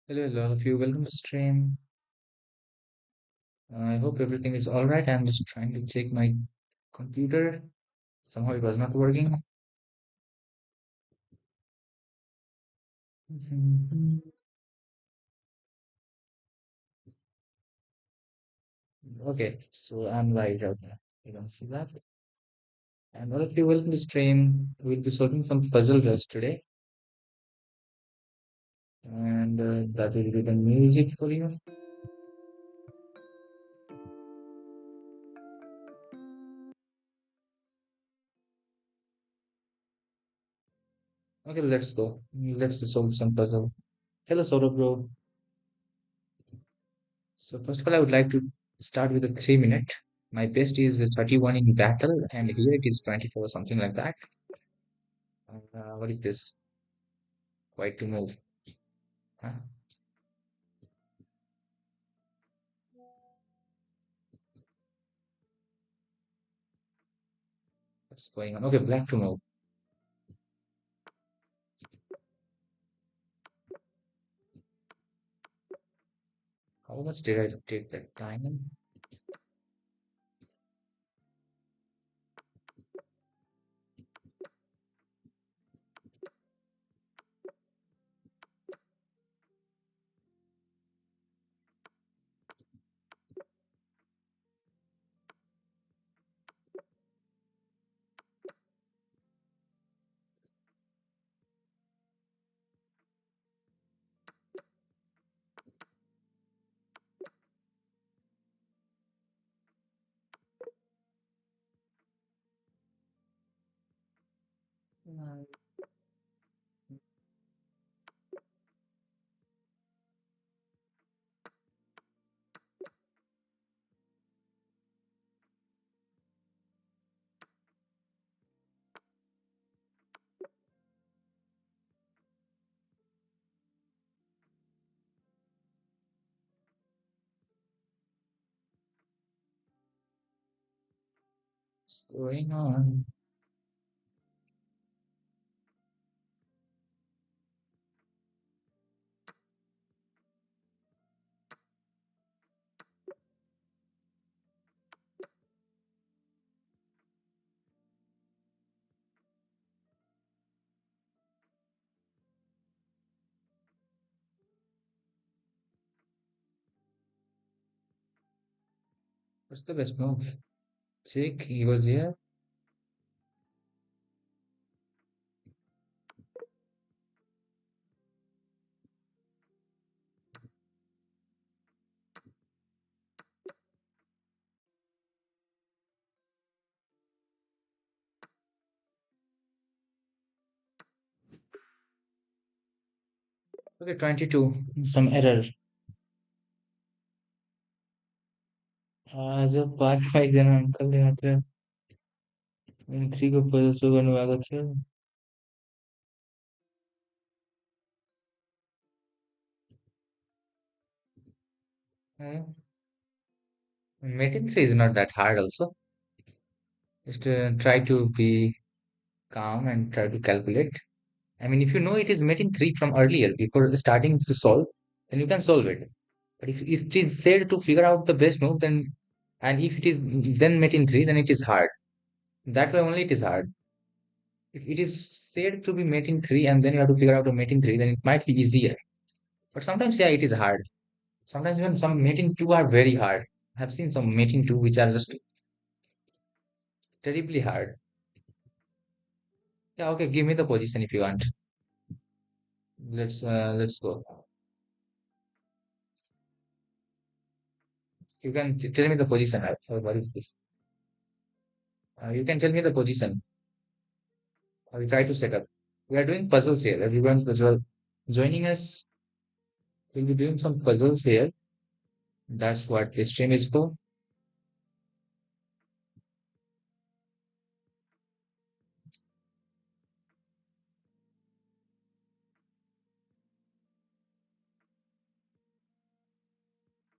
Hello, hello, all of you. Welcome to stream. I hope everything is all right. I'm just trying to check my computer. Somehow it was not working. Mhm. Okay, so I'm live right now. You can see that. And all of you, welcome to stream. We'll be solving some puzzle just today, and that will be the music for you. Okay, let's go. Let's solve some puzzle. Hello, Saurabh bro. So first of all, I would like to start with a 3 minute. My best is 31 in battle, and here it is 24, something like that. What is this? Quite to move. Huh? What's going on? Okay, black to move. How much did I take that time? What's going on? What's the best move? Check, he was here. Okay, 22. Some error. जो 5 जना uncle यहाँ पे 3 को puzzle गर्नुभएको थियो Metin 3 is not that hard also. Just try to be calm and try to calculate. I mean, if you know it is Metin 3 from earlier, before starting to solve, then you can solve it. But if it is said to figure out the best move, then and if it is then Metin 3, then it is hard. That way only it is hard. If it is said to be Metin 3 and then you have to figure out a Metin 3, then it might be easier. But sometimes, yeah, it is hard. Sometimes even some Metin 2 are very hard. I've seen some Metin 2 which are just terribly hard. Yeah, okay, give me the position if you want. Let's go. You can tell me the position. What is this? You can tell me the position. I will try to set up. We are doing puzzles here. Everyone as well joining us. We'll be doing some puzzles here. That's what this stream is for.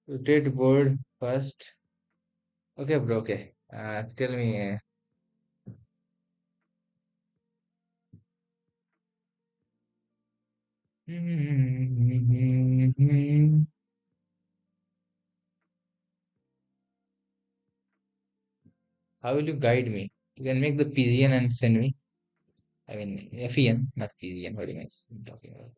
Rotate board first. Okay, bro. Okay. Tell me. How will you guide me? You can make the PGN and send me. I mean, FEN, not PGN. What am I talking about?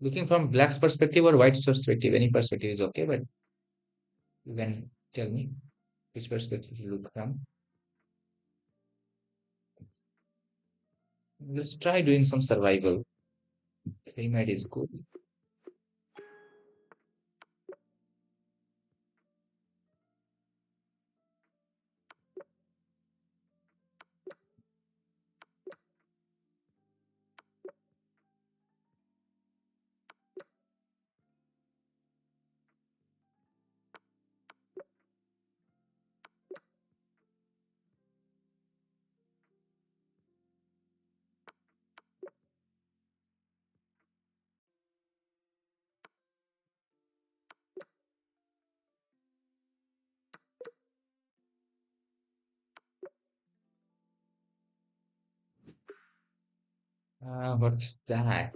Looking from black's perspective or white's perspective, any perspective is okay, but you can tell me which perspective you look from. Let's try doing some survival. Remade is good. What's that?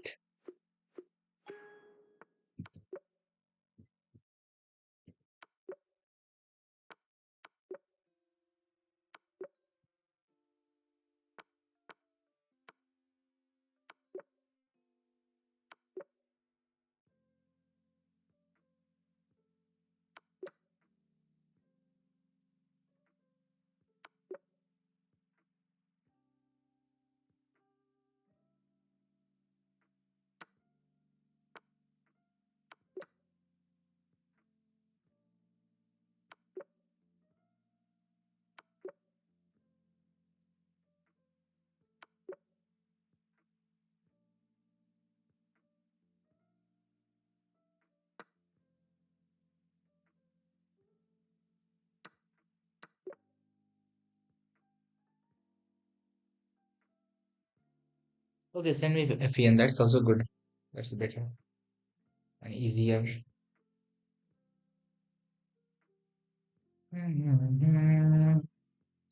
Okay, send me FEN. That's also good. That's better and easier.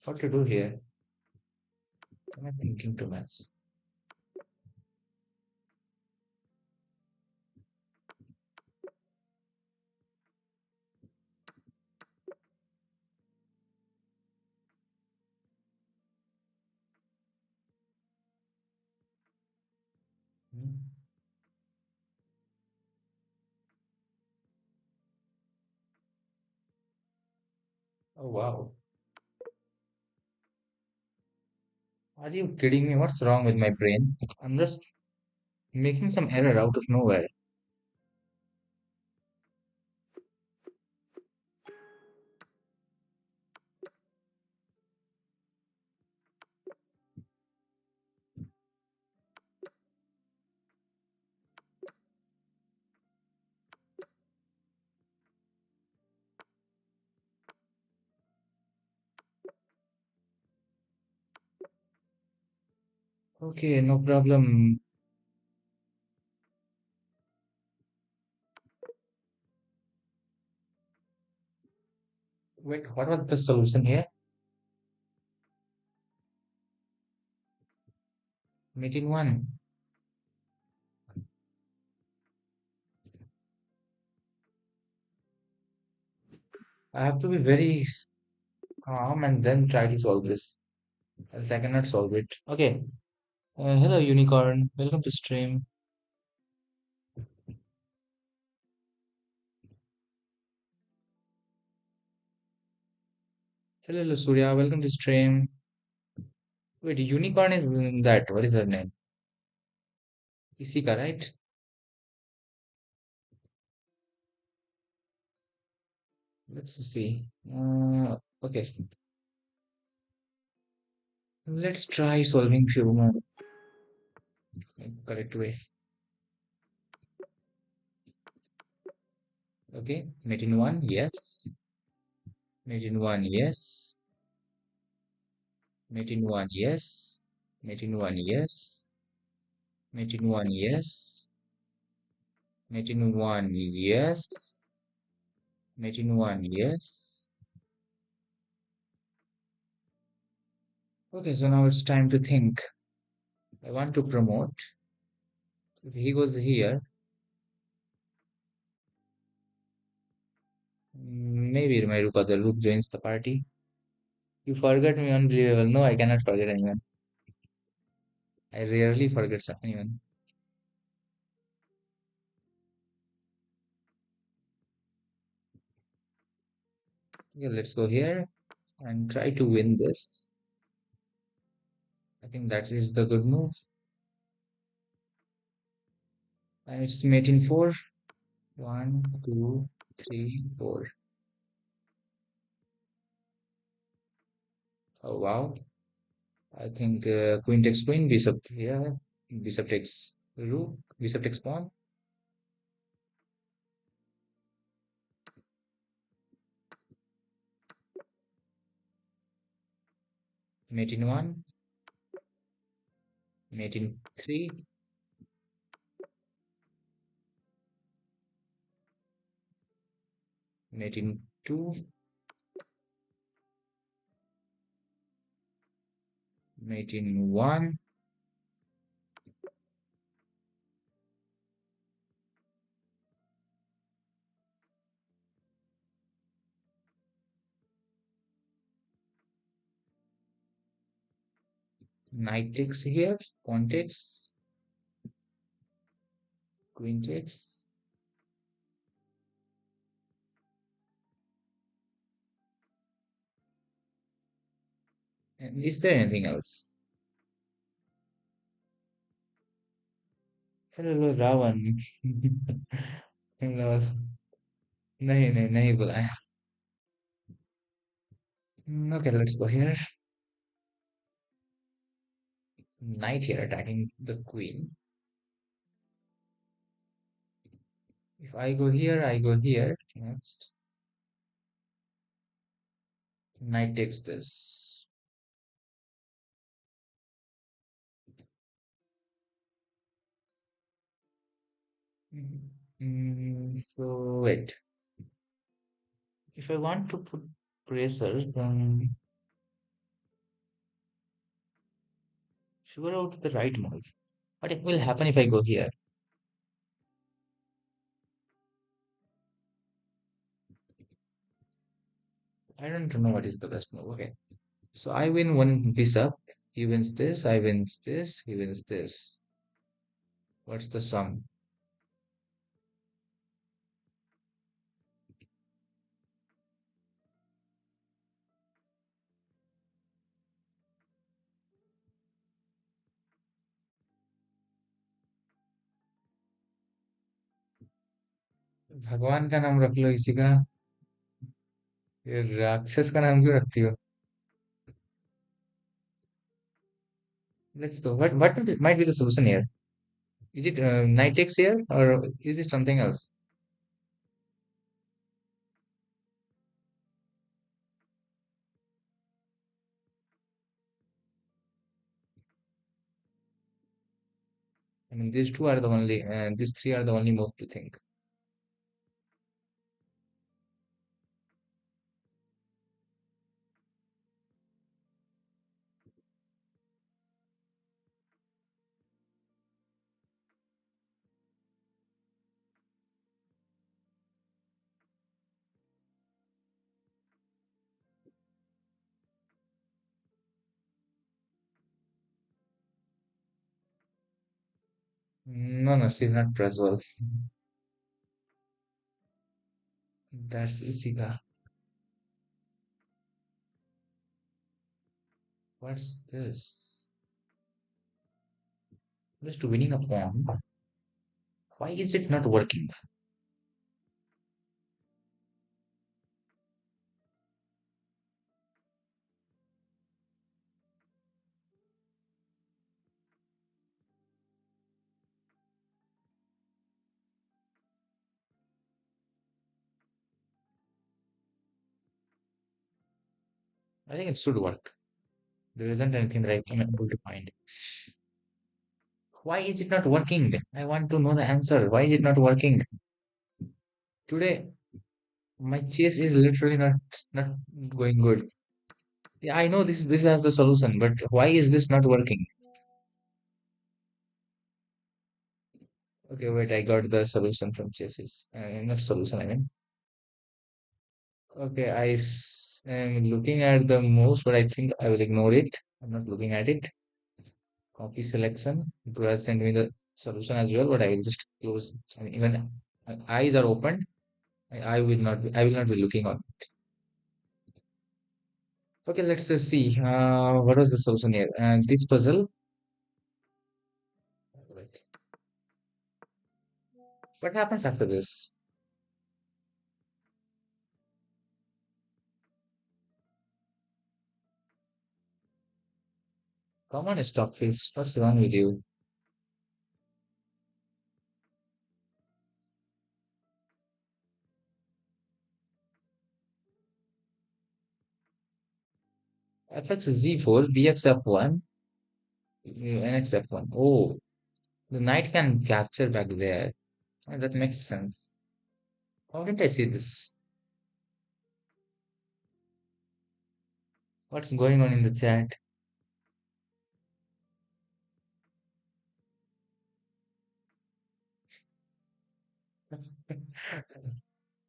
What to do here? Am I thinking too much? Hmm. Oh wow. Are you kidding me? What's wrong with my brain? I'm just making some error out of nowhere. Okay, no problem. Wait, what was the solution here? Meeting one. I have to be very calm and then try to solve this. Else I cannot solve it. Okay. Hello, Unicorn. Welcome to stream. Hello, Surya. Welcome to stream. Wait, Unicorn is that. What is her name? Isika, right? Let's see. Okay. Let's try solving few more correct way. Okay. Meeting one, yes. Meeting one, yes. Meeting one, yes. Meeting one, yes. Meeting one, yes. Meeting one, yes. Meeting one, yes. Okay, so now it's time to think. I want to promote. If he goes here, maybe my Ruka the Rook joins the party. You forgot me, unbelievable. No, I cannot forget anyone. I rarely forget anyone. Okay, let's go here and try to win this. I think that is the good move. And it's mate in four. One, two, three, four. Oh wow. I think queen takes queen, bishop here, bishop takes rook, bishop takes pawn, mate in one, mate in three, mate in two, mate in one, knight takes here, pawn takes, queen takes. And is there anything else? Hello, Ravan. Hello. नहीं नहीं नहीं बुलाया. Okay, let's go here. Knight here attacking the queen. If I go here, I go here. Next, knight takes this. So wait, if I want to put pressure, then figure out the right move. What will happen if I go here? I don't know what is the best move. Okay, so I win one bishop. He wins this. I wins this. He wins this. What's the sum? भगवान का नाम रख लो इसी का. ये राक्षस का नाम क्यों रखती हो? Let's go. What might be the solution here? Is it knight takes here or is it something else? I mean, these two are the only, these three are the only move to think. No, no, she's not Praswell. That's Isika. What's this? Just winning a pawn. Why is it not working? I think it should work. There isn't anything that I'm able to find. Why is it not working? I want to know the answer. Why is it not working? Today, my chase is literally not going good. Yeah, I know this has the solution, but why is this not working? Okay, wait, I got the solution from chases. Not solution, I mean. Okay, I'm looking at the moves, but I think I will ignore it. I'm not looking at it. Copy selection. It has sent me the solution as well, but I will just close. I mean, even eyes are open. I will not. I will not be looking on. Okay, let's just see. What was the solution here? And this puzzle. Right. What happens after this? Come on, Stockfish. What's wrong with you? FX Z4, BX F1, NX F1. Oh, the knight can capture back there. That makes sense. How did I see this? What's going on in the chat?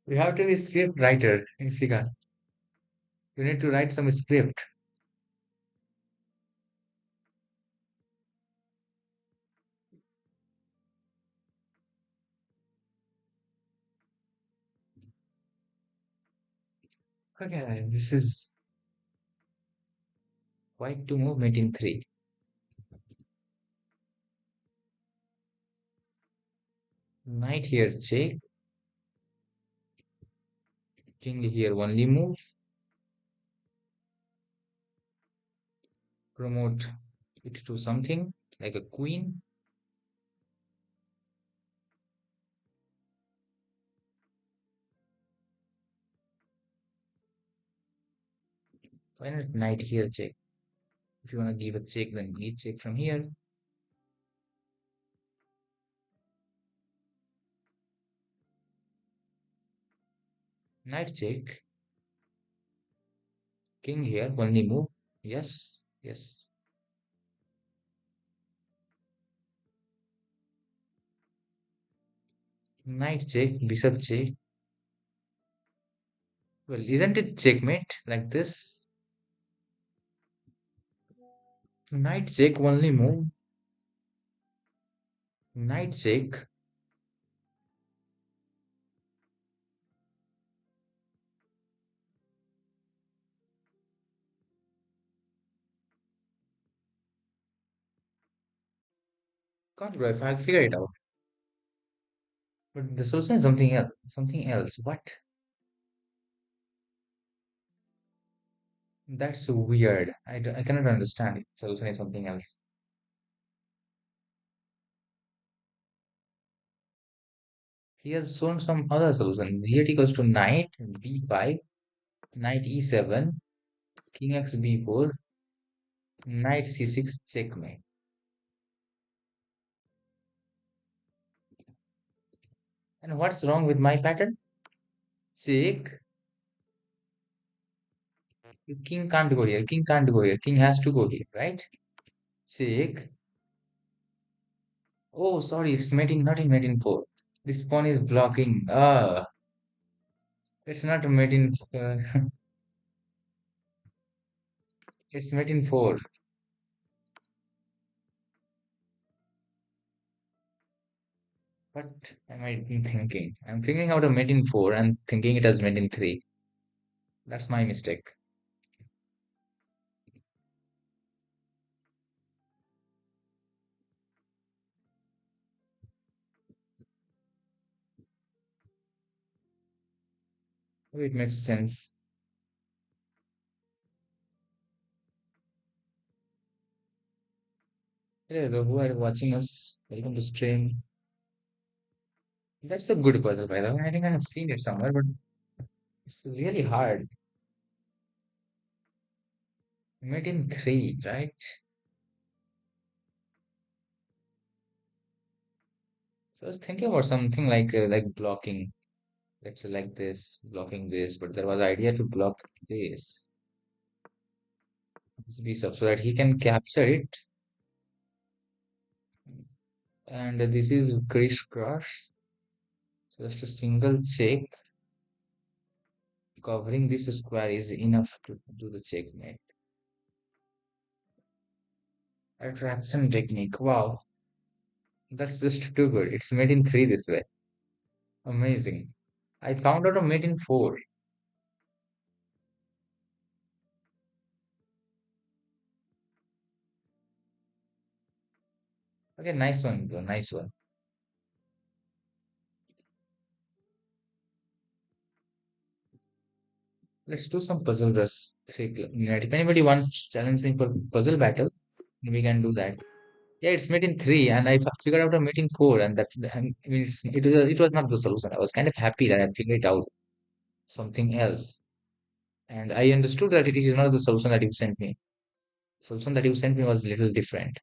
You have to be script writer, Sika. You need to write some script. Okay, this is white to move mate in 3. Knight here check. King here only move. Promote it to something like a queen. Why not knight here check? If you want to give a check, then give check from here. Knight check. King here only move. Yes, yes. Knight check, bishop check. Well, isn't it checkmate like this? Knight check only move. Knight check. Can't bro, if I figure it out. But the solution is something else. Something else. What? That's so weird. I cannot understand it. Solution is something else. He has shown some other solution. G8 equals to knight b5, knight e7, king x b4, knight c6 checkmate. And what's wrong with my pattern? Check. King can't go here. King can't go here. King has to go here, right? Check. Oh, sorry, it's mating, not in mating 4. This pawn is blocking. It's not mating. It's mating 4. What am I thinking? I'm thinking out of mating 4 and thinking it as mating 3. That's my mistake. It makes sense. Hello, who are watching us? Welcome to stream. That's a good puzzle, by the way. I think I have seen it somewhere, but it's really hard. Mating 3, right? So I was thinking about something like blocking. Let's say like this, blocking this, but there was idea to block this bishop so that he can capture it. And this is crisscross. So just a single check. Covering this square is enough to do the checkmate. Attraction technique. Wow, that's just too good. It's made in three this way. Amazing. I found out of made in four. Okay, nice one, bro. Nice one. Let's do some puzzle rush. If anybody wants to challenge me for puzzle battle, we can do that. Yeah, it's made in three, and figured out a made in four, and I mean, it was not the solution. I was kind of happy that I figured out something else, and I understood that it is not the solution that you sent me. Solution that you sent me was a little different.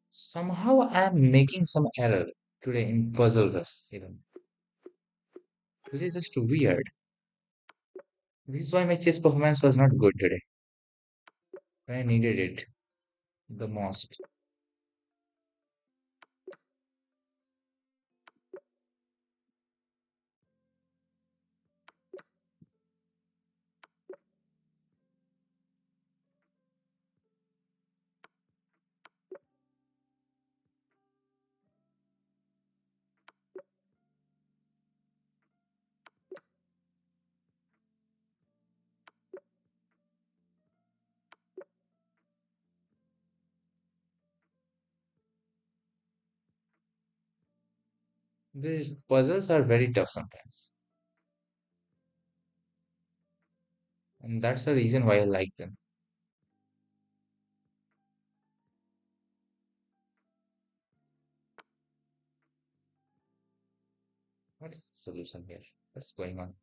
Somehow I am making some error today in puzzle rush, which is just weird. This is why my chess performance was not good today. I needed it the most. These puzzles are very tough sometimes, and that's the reason why I like them. What is the solution here? What's going on?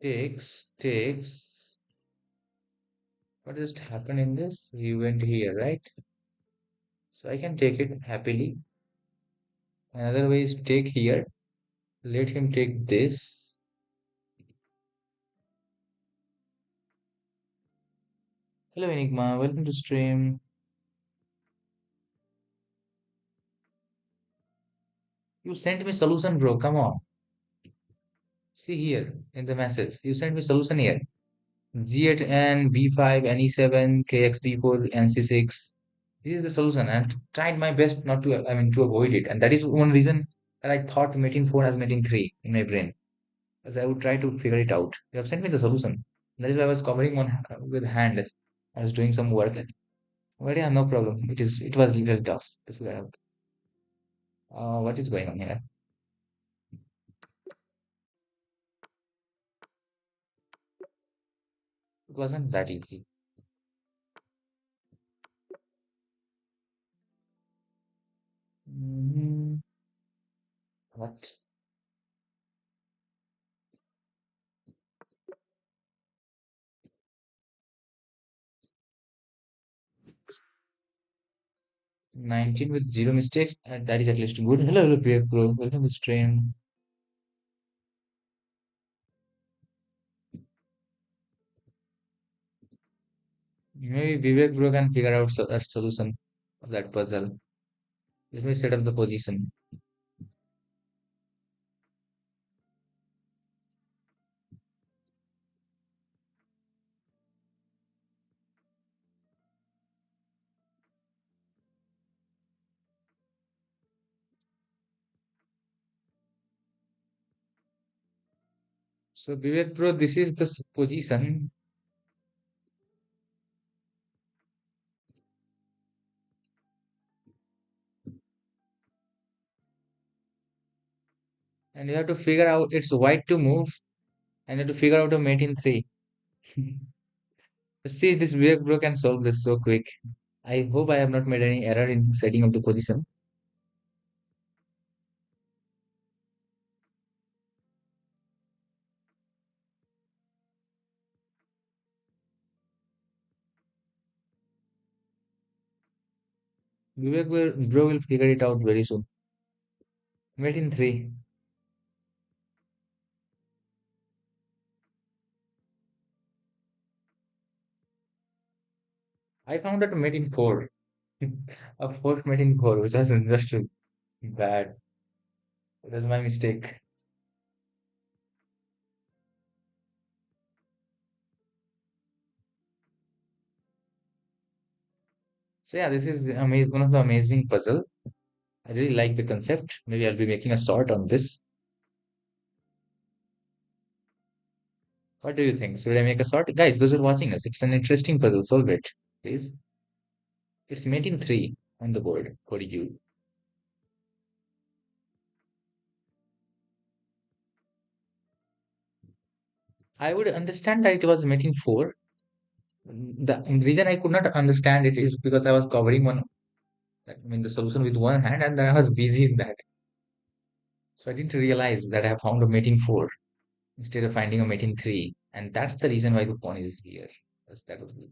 Takes. What just happened in this? He went here, right? So I can take it happily. Another way is take here. Let him take this. Hello, Enigma. Welcome to stream. You sent me solution, bro. Come on. See here in the message. You sent me solution here. G8 and B5, NE7, KX B4, NC6. This is the solution, and tried my best not to, I mean, to avoid it. And that is one reason that I thought mating 4 has mating 3 in my brain, as I would try to figure it out. You have sent me the solution. That is why I was covering one with hand. I was doing some work. But yeah, no problem. It was a little tough to figure out. What is going on here? It wasn't that easy. Mm, what? 19 with zero mistakes. That is at least good. Hello, hello, bro. Welcome to stream. Maybe Vivek bro can figure out a solution of that puzzle. Let me set up the position. So Vivek bro, this is the position, and you have to figure out it's white to move I need to figure out a mate in three. See, this Vivek bro can solve this so quick. I hope I have not made any error in setting up the position. Bro will figure it out very soon. Mate in three. I found that mate in four. A fourth mate in four, which was just bad. It was my mistake. So yeah, this is one of the amazing puzzle. I really like the concept. Maybe I'll be making a sort on this. What do you think? Should I make a sort? Guys, those are watching us. It's an interesting puzzle. Solve it, please. It's mate in three on the board for you. I would understand that it was mate in four. The reason I could not understand it is because I was covering the solution with one hand, and then I was busy in that. So I didn't realize that I have found a mate in four instead of finding a mate in three. And that's the reason why the pawn is here. That would be.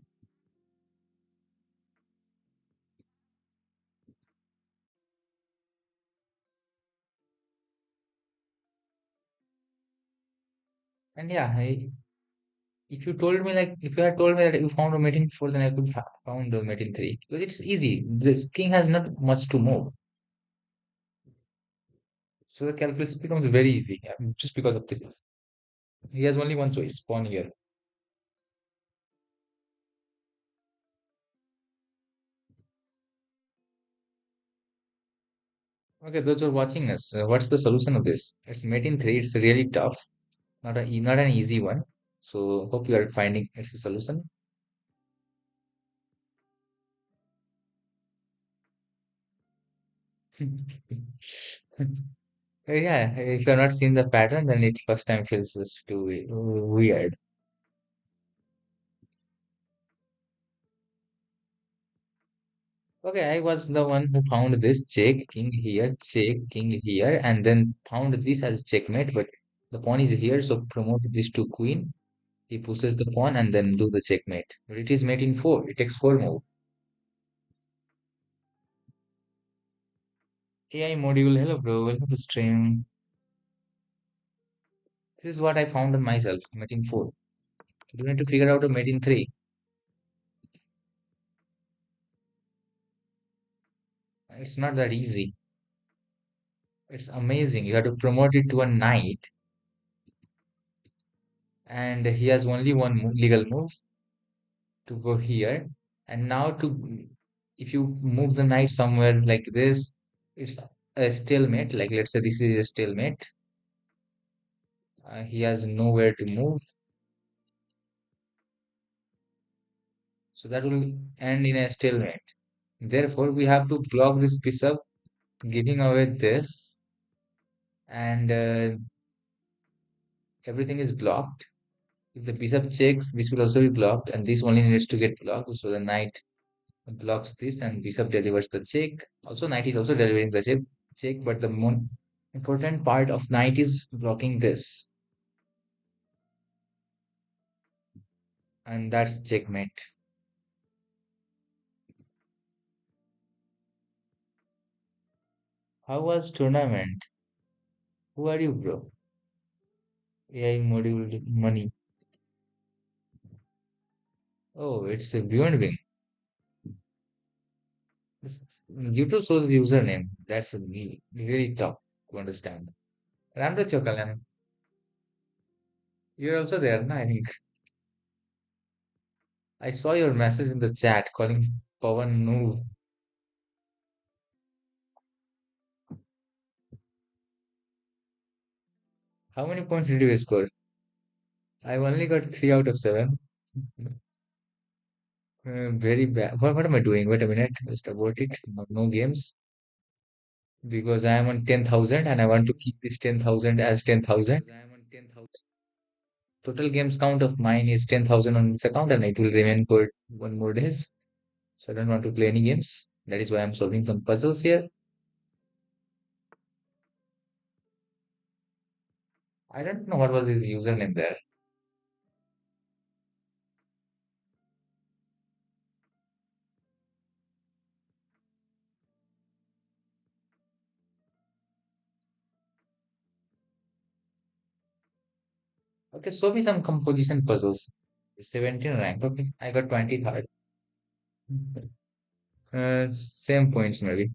And yeah, if you had told me that you found a mate in four, then I could found a mate in three. Because it's easy. This king has not much to move. So the calculus becomes very easy, yeah, just because of this. He has only one choice, pawn here. Okay, those who are watching us, what's the solution of this? It's mate in three. It's really tough, not an easy one. So hope you are finding it's a solution. Yeah, if you have not seen the pattern, then it first time feels just too weird. Okay, I was the one who found this check, king here, and then found this as checkmate. But the pawn is here, so promote this to queen. He pushes the pawn and then do the checkmate. But it is mate in four. It takes four move. AI module, hello bro, welcome to stream. This is what I found on myself, mate in four. You need to figure out a mate in three. It's not that easy. It's amazing. You have to promote it to a knight, and he has only one legal move to go here. And now if you move the knight somewhere like this, it's a stalemate. Like let's say this is a stalemate. He has nowhere to move, so that will end in a stalemate. Therefore, we have to block this bishop, giving away this, and everything is blocked. If the bishop checks, this will also be blocked, and this only needs to get blocked. So the knight blocks this, and bishop delivers the check. Also, knight is also delivering the check, but the more important part of knight is blocking this, and that's checkmate. How was tournament? Who are you, bro? AI module money. Oh, it's a beyond wing. YouTube shows username. That's really tough to understand. Ramrat Chokalan, you're also there, na? I think I saw your message in the chat calling Pawan Noor. How many points did you score? I've only got 3 out of 7. Very bad. What am I doing? Wait a minute. Just about it. No, no games. Because I am on 10,000 and I want to keep this 10,000 as 10,000. Total games count of mine is 10,000 on this account and it will remain for one more days. So I don't want to play any games. That is why I'm solving some puzzles here. I don't know what was his username there. Okay, show me some composition puzzles. 17 rank. Okay, I got 23rd. Same points maybe.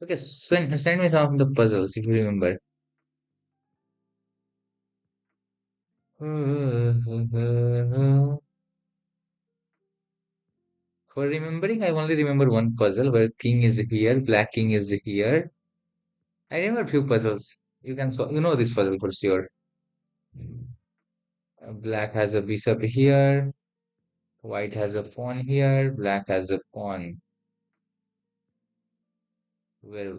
Okay, send me some of the puzzles if you remember. For remembering, I only remember one puzzle where king is here, black king is here. I remember few puzzles. You can solve, you know this puzzle for sure. Black has a bishop here, white has a pawn here, black has a pawn. Where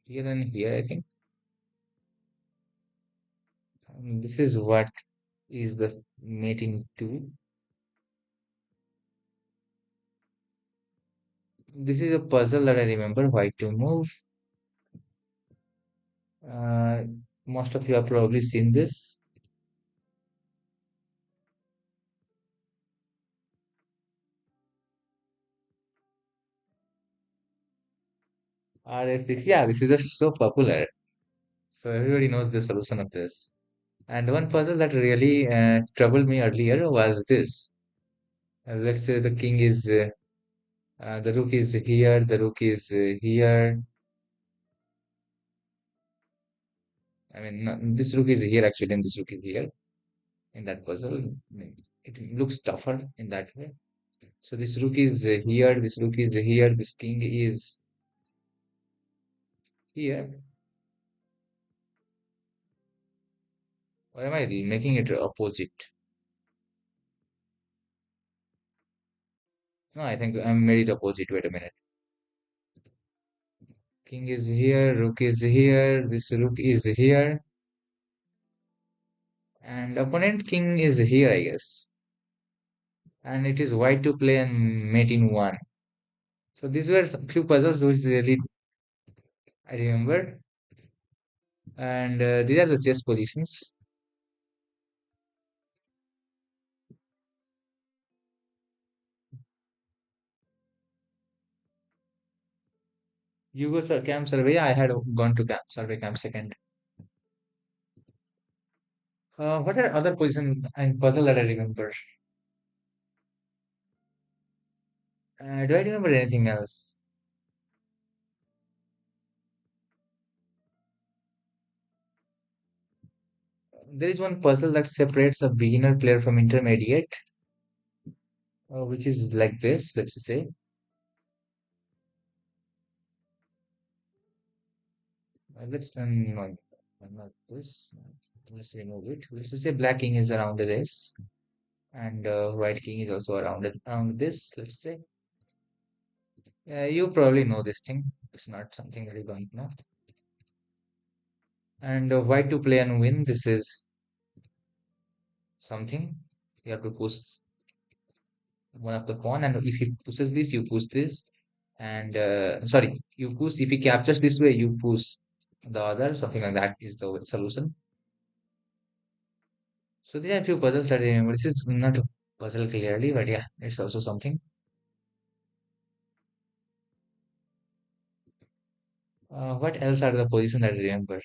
here and here, I think. This is what is the mating two. This is a puzzle that I remember. White to move. Uh, most of you have probably seen this. RS6, yeah, this is just so popular. So everybody knows the solution of this. And one puzzle that really troubled me earlier was this. Let's say the king is, the rook is here, the rook is here. I mean, this rook is here actually, and this rook is here in that puzzle. I mean, it looks tougher in that way. So this rook is here, this rook is here, this king is here. Or am I making it opposite? No, I think I made it opposite. Wait a minute. King is here, rook is here, this rook is here, and opponent king is here, I guess. And it is white to play and mate in one. So these were some few puzzles which really I remember. And these are the chess positions. You go camp survey. I had gone to camp survey camp second. What are other position and puzzle that I remember? Do I remember anything else? There is one puzzle that separates a beginner player from intermediate, which is like this. Let's say. Let's no, not this. Let's remove it. Let's just say black king is around this, and white king is also around this. Let's say. You probably know this thing. It's not something that you don't know. And white to play and win. This is something you have to push one of the pawn, and if he pushes this, you push this, and sorry, you push. If he captures this way, you push the other. Something like that is the solution. So these are a few puzzles that I remember. This is not a puzzle clearly, but yeah, it's also something. What else are the positions that I remember?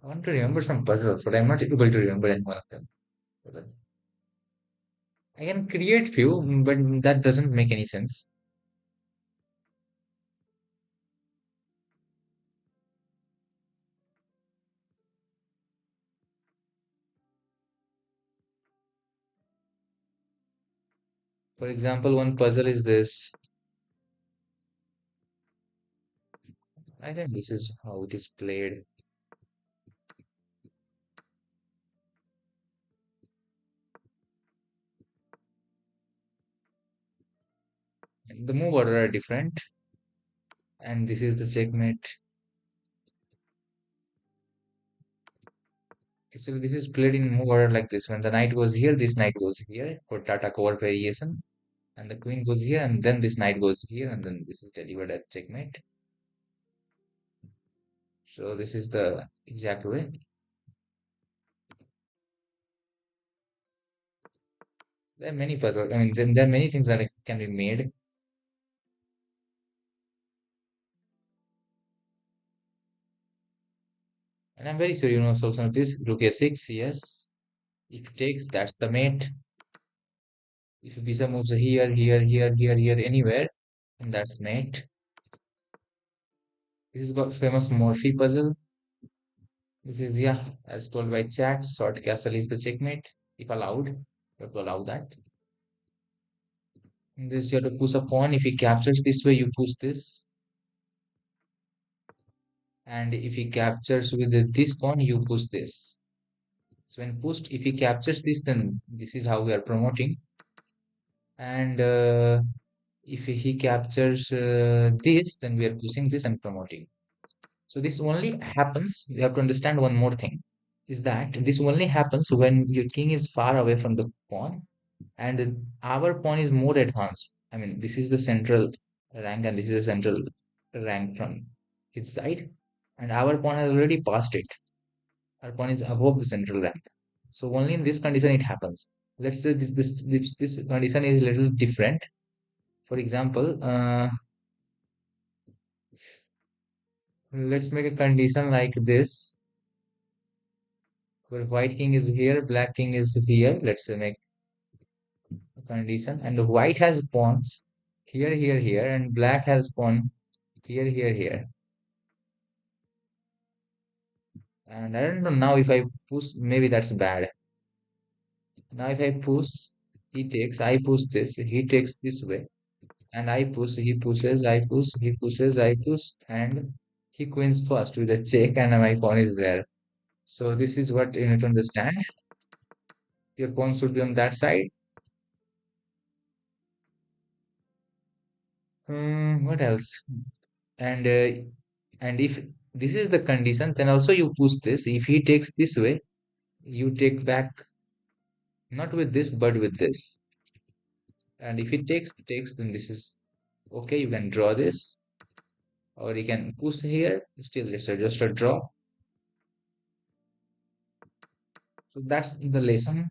I want to remember some puzzles, but I'm not able to remember any one of them. But I can create few, but that doesn't make any sense. For example, one puzzle is this. I think this is how it is played. The move order are different, and this is the checkmate. Actually, this is played in move order like this. When the knight goes here, this knight goes here for Tata cover variation, and the queen goes here, and then this knight goes here, and then this is delivered as checkmate. So this is the exact way. There are many puzzles. I mean, there are many things that can be made. And I'm very sure you know solution of this. Rook a6, yes. If it takes, that's the mate. If Bisa moves here, here, here, here, here, anywhere, and that's mate. This is got famous Morphy puzzle. This is, yeah, as told by chat, short castle is the checkmate. If allowed, you have to allow that. In this, you have to push a pawn. If he captures this way, you push this. And if he captures with this pawn, you push this. So when pushed, if he captures this, then this is how we are promoting. And if he captures this, then we are pushing this and promoting. So this only happens, you have to understand one more thing, is that this only happens when your king is far away from the pawn and our pawn is more advanced. I mean, this is the central rank and this is the central rank from his side, and our pawn has already passed it. Our pawn is above the central rank. So only in this condition it happens. Let's say this condition is a little different. For example, let's make a condition like this, where white king is here, black king is here. Let's say make a condition, and white has pawns here, here, here, and black has pawn here, here, here. And I don't know now if I push, maybe that's bad. Now if I push, he takes, I push this, he takes this way, and I push, he pushes, I push, he pushes, I push, and he queens first with a check, and my pawn is there. So this is what you need to understand. Your pawn should be on that side. What else? And if this is the condition, then also you push this. If he takes this way, you take back not with this but with this. And if it takes, then this is okay. You can draw this, or you can push here. Still, it's just a draw. So that's the lesson.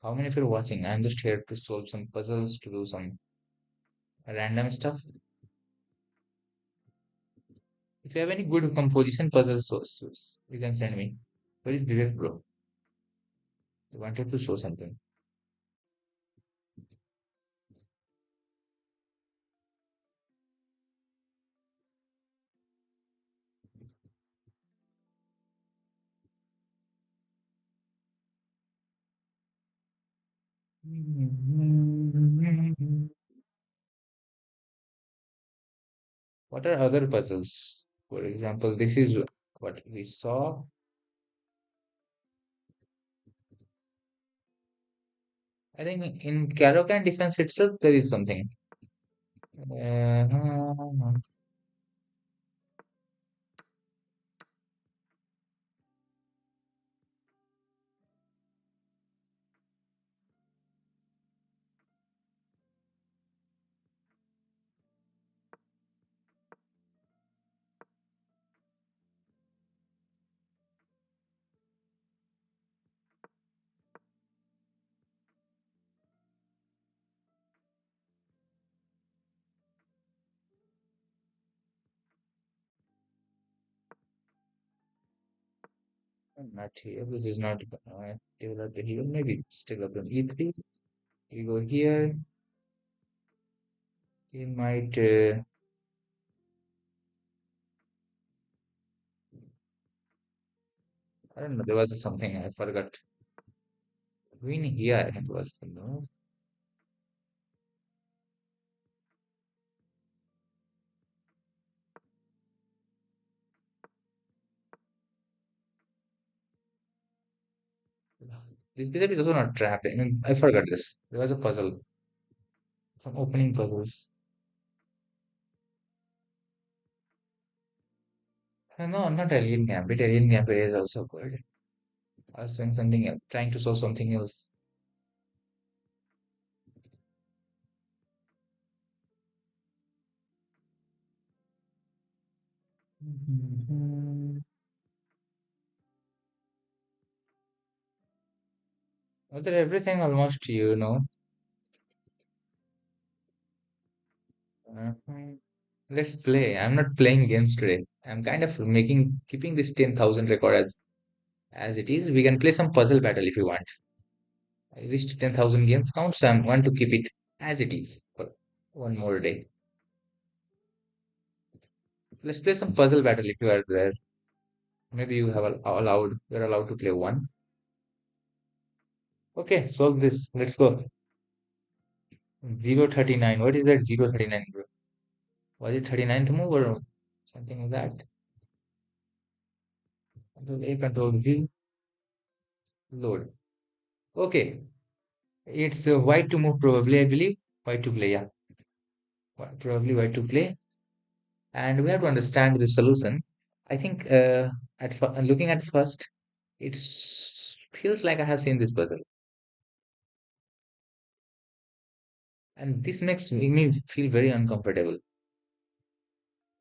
How many of you are watching? I'm just here to solve some puzzles, to do some random stuff. If you have any good composition puzzles, you can send me. Where is Vivek, bro? I wanted to show something. What are other puzzles? For example, this is what we saw. I think in Caro-Kann defense itself, there is something. Uh, not here. This is not developed here. Maybe it's developed on E3. You go here. You might. I don't know. There was something I forgot. Queen here. It was the move. This episode is also not trapped. I mean, I forgot this. There was a puzzle, some opening puzzles. No, not Alien Gambit. Alien Gambit is also good. I was doing something else, trying to solve something else. Mhm. Other everything almost, Mhm. Let's play. I'm not playing games today. I'm kind of keeping this 10,000 record as it is. We can play some puzzle battle if you want. I reached 10,000 games count, so I want to keep it as it is for one more day. Let's play some puzzle battle if you are there. Maybe you're allowed to play one. Okay, solve this. Let's go. 039. What is that 039, bro? Was it 39th move or something like that? Control A, Control V, load. Okay, it's white to move probably, I believe. White to play, yeah. Probably white to play. And we have to understand the solution. I think looking at first, it feels like I have seen this puzzle. And this makes me feel very uncomfortable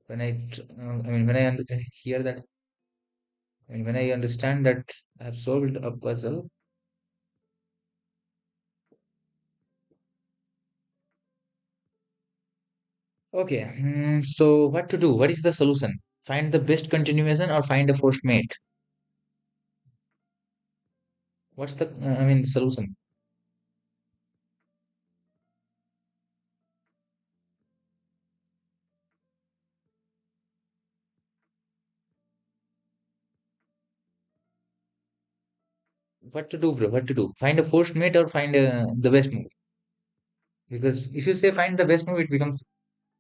when when hear that, when I understand that I have solved a puzzle. Okay, so what to do? What is the solution? Find the best continuation or find a forced mate? What's the, solution? What to do, bro? What to do? Find a forced mate or find the best move? Because if you say find the best move, it becomes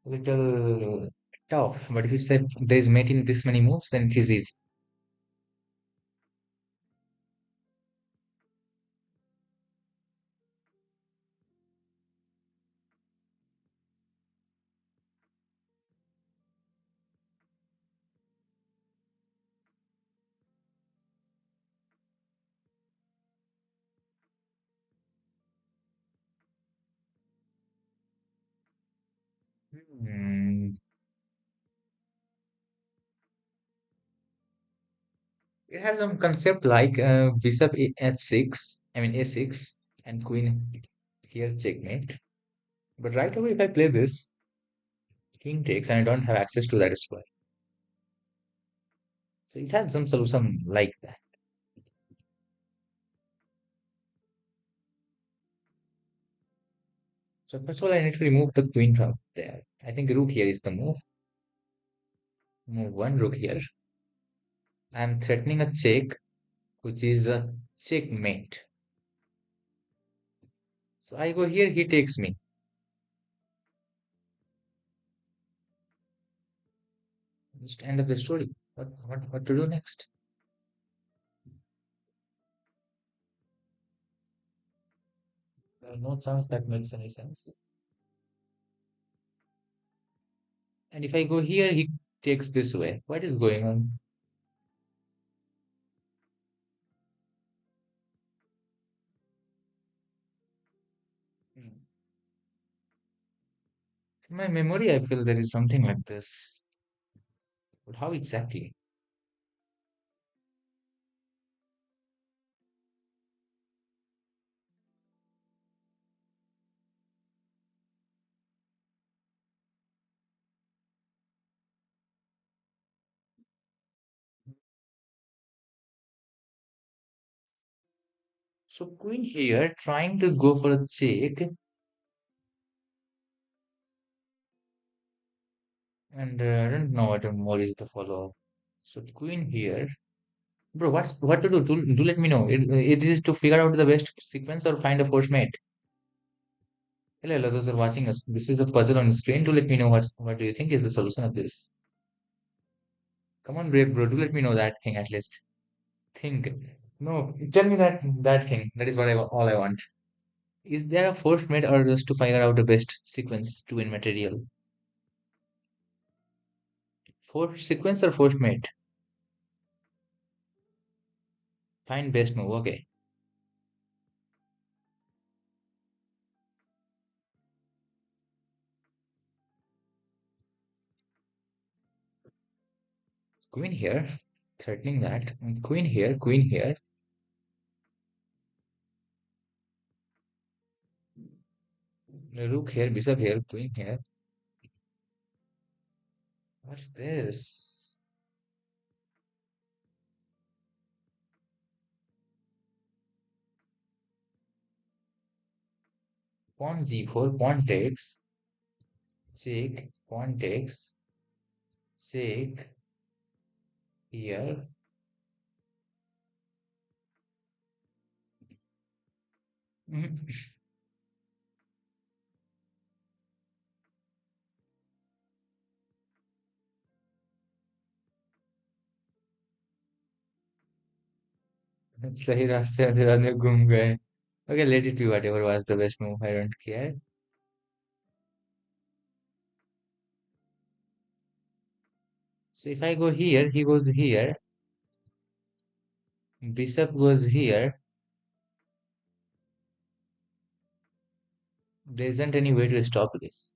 a little tough. But if you say there's mate in this many moves, then it is easy. Hmm. It has some concept like bishop h6, a6, and queen here checkmate. But right away, if I play this, king takes, and I don't have access to that square. So it has some solution like that. So first of all, I need to remove the queen from there. I think rook here is the move. Move one rook here. I'm threatening a check, which is a checkmate. So I go here, he takes me. Just end of the story. What to do next? No chance that makes any sense. And if I go here, he takes this way. What is going on? Hmm. In my memory, I feel there is something like this. But how exactly? So queen here trying to go for a check, and I don't know what more is to follow. So queen here. Bro, what to do? Do let me know. It is to figure out the best sequence or find a force mate. Hello, hello, those are watching us. This is a puzzle on the screen. Do let me know what do you think is the solution of this. Come on, brave bro. Do let me know that thing at least. Think. No, tell me that thing. That is what all I want. Is there a forced mate or just to figure out the best sequence to win material? Forced sequence or forced mate? Find best move. Okay. Queen here, threatening that. And queen here, queen here. Rook here, bishop here, queen here. What's this? Pawn g4, pawn takes, check, pawn takes, check here. सही रास्ते आते आते घूम गए. Okay, let it be whatever was the best move. I don't care. So if I go here, he goes here. Bishop goes here. There isn't any way to stop this.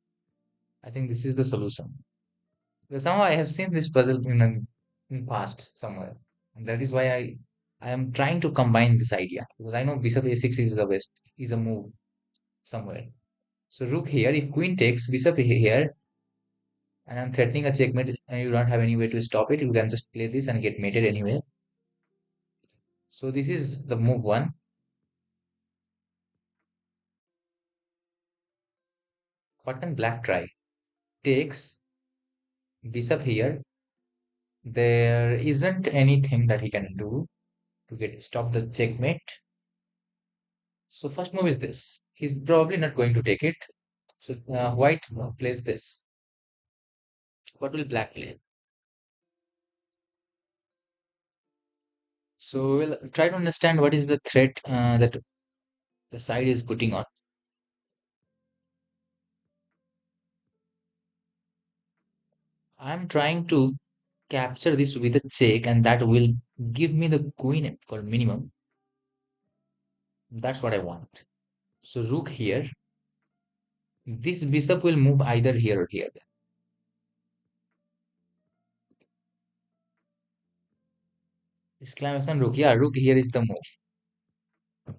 I think this is the solution. Because somehow I have seen this puzzle in past somewhere. And that is why I am trying to combine this idea. Because I know bishop a6 is the best, is a move somewhere. So rook here, if queen takes, bishop here, and I'm threatening a checkmate, and you don't have any way to stop it, you can just play this and get mated anyway. So this is the move one. What can black try? Takes, bishop here. There isn't anything that he can do to get stop the checkmate. So first move is this. He's probably not going to take it. So white plays this. What will black play? So we'll try to understand what is the threat that the side is putting on. I'm trying to capture this with a check, and that will give me the queen for minimum. That's what I want. So rook here. This bishop will move either here or here. Exclamation rook. Yeah, rook here is the move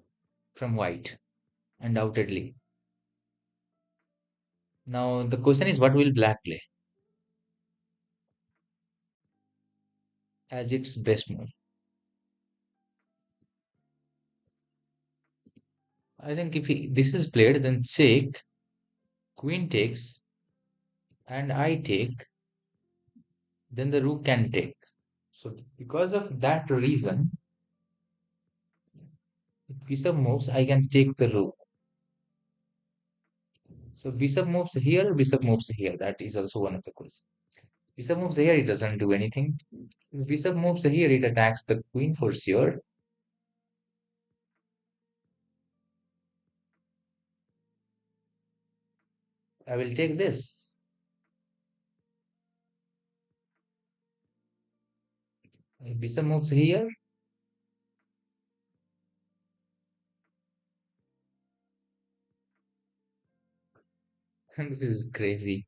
from white, undoubtedly. Now the question is, what will black play as its best move? I think if this is played, then check, queen takes, and I take, then the rook can take. So because of that reason, if bishop moves, I can take the rook. So bishop moves here, bishop moves here. That is also one of the questions. Bishop moves here, it doesn't do anything. If bishop moves here, it attacks the queen for sure. I will take this. If bishop moves here, this is crazy.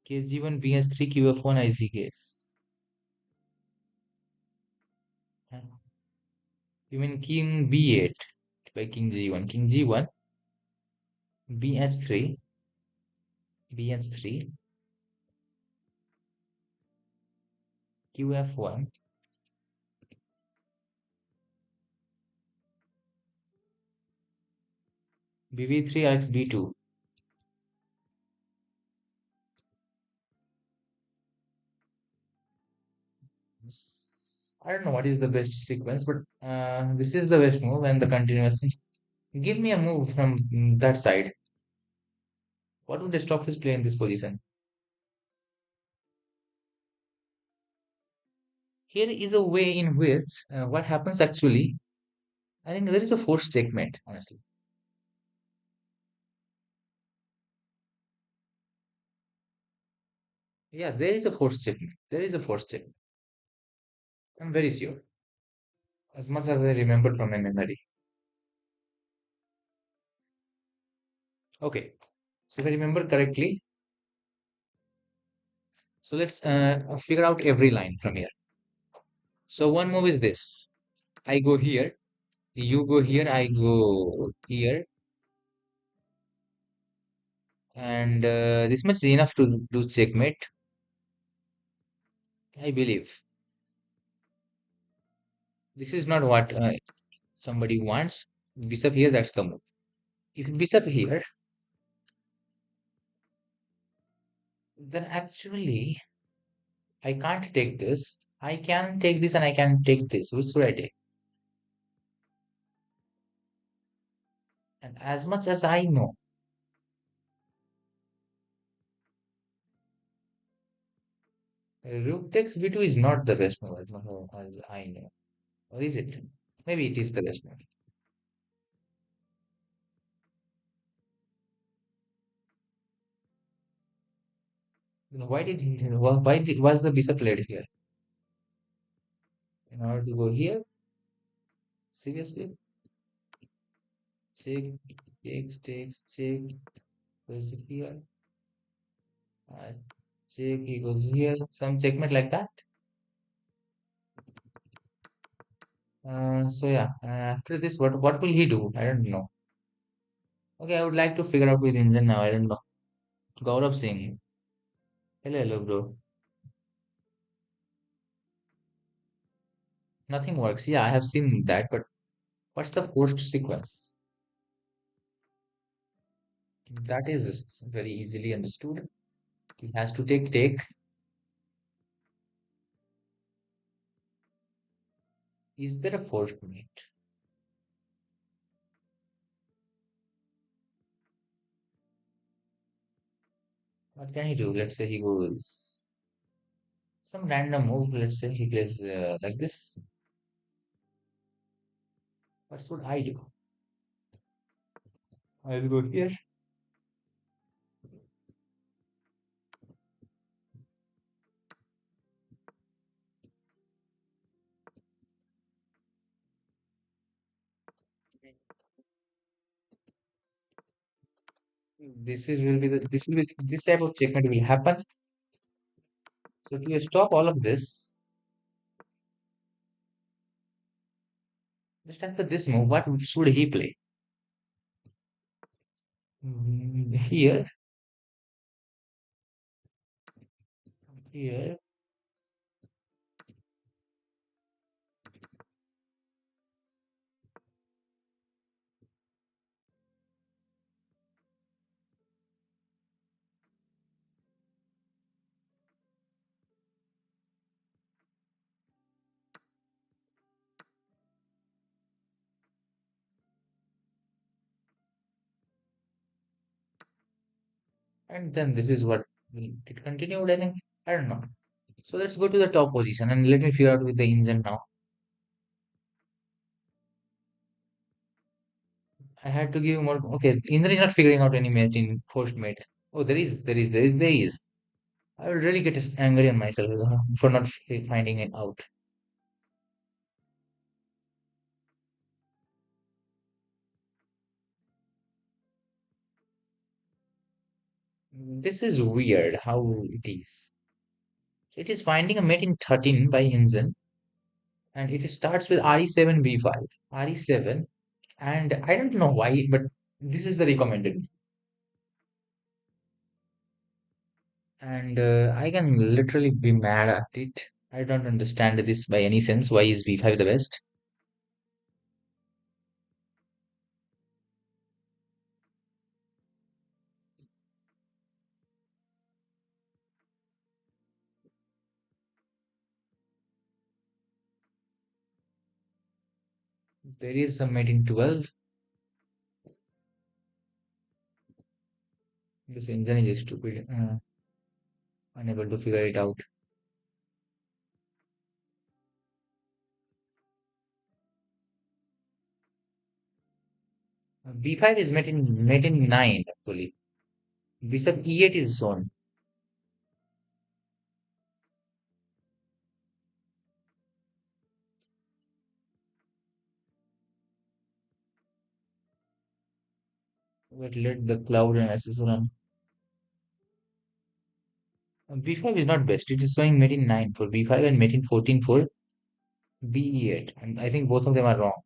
Case g1, bs3, qf1, ic case. Huh? You mean king b8 by king g1, king g1, bs3, bs3, qf1, bb3, alex b2. I don't know what is the best sequence, but this is the best move and the continuous. Give me a move from that side. What would stop his play in this position? Here is a way in which what happens actually. I think there is a forced checkmate, honestly. Yeah, there is a forced checkmate. There is a forced checkmate. I'm very sure. As much as I remember from my memory. Okay. So if I remember correctly, so let's figure out every line from here. So one move is this. I go here, you go here, I go here, and this much is enough to do checkmate, I believe. This is not what somebody wants. Bishop here, that's the move. If bishop here, then actually I can't take this. I can take this and I can take this. Which should I take? And as much as I know, rook takes b2 is not the best move as much as I know. Or is it? Maybe it is the best move. Why did he? Why was the bishop played here? In order to go here? Seriously? Check, check. Goes here. Uh, check. He goes here. Some checkmate like that. So yeah. After this, what will he do? I don't know. Okay, I would like to figure out with engine now. I don't know. Gaurav Singh. Hello, hello, bro. Nothing works. Yeah, I have seen that, but what's the forced sequence? That is very easily understood. He has to take. Is there a forced mate? What can he do? Let's say he goes some random move. Let's say he plays like this. What should I do? I'll go here. This type of checkmate will happen. So to stop all of this, just after this move, what should he play? Here, here, and then this is what it continued. I think I don't know. So let's go to the top position and let me figure out with the engine now. I had to give more. Okay, engine is not figuring out any mate in forced mate. Oh, there is. I will really get angry on myself for not finding it out. This is weird how it is. So it is finding a mate in 13 by engine, and it starts with re7 b5, re7, and I don't know why, but this is the recommended, and I can literally be mad at it. I don't understand this by any sense. Why is b5 the best? There is some mate in 12. This engine is stupid, unable to figure it out. B5 is mate in 9 actually. Bishop E8 is zone. Wait, let the cloud analysis run. B5 is not best. It is showing mate in 9 for B5 and mate in 14 for BE8. And I think both of them are wrong.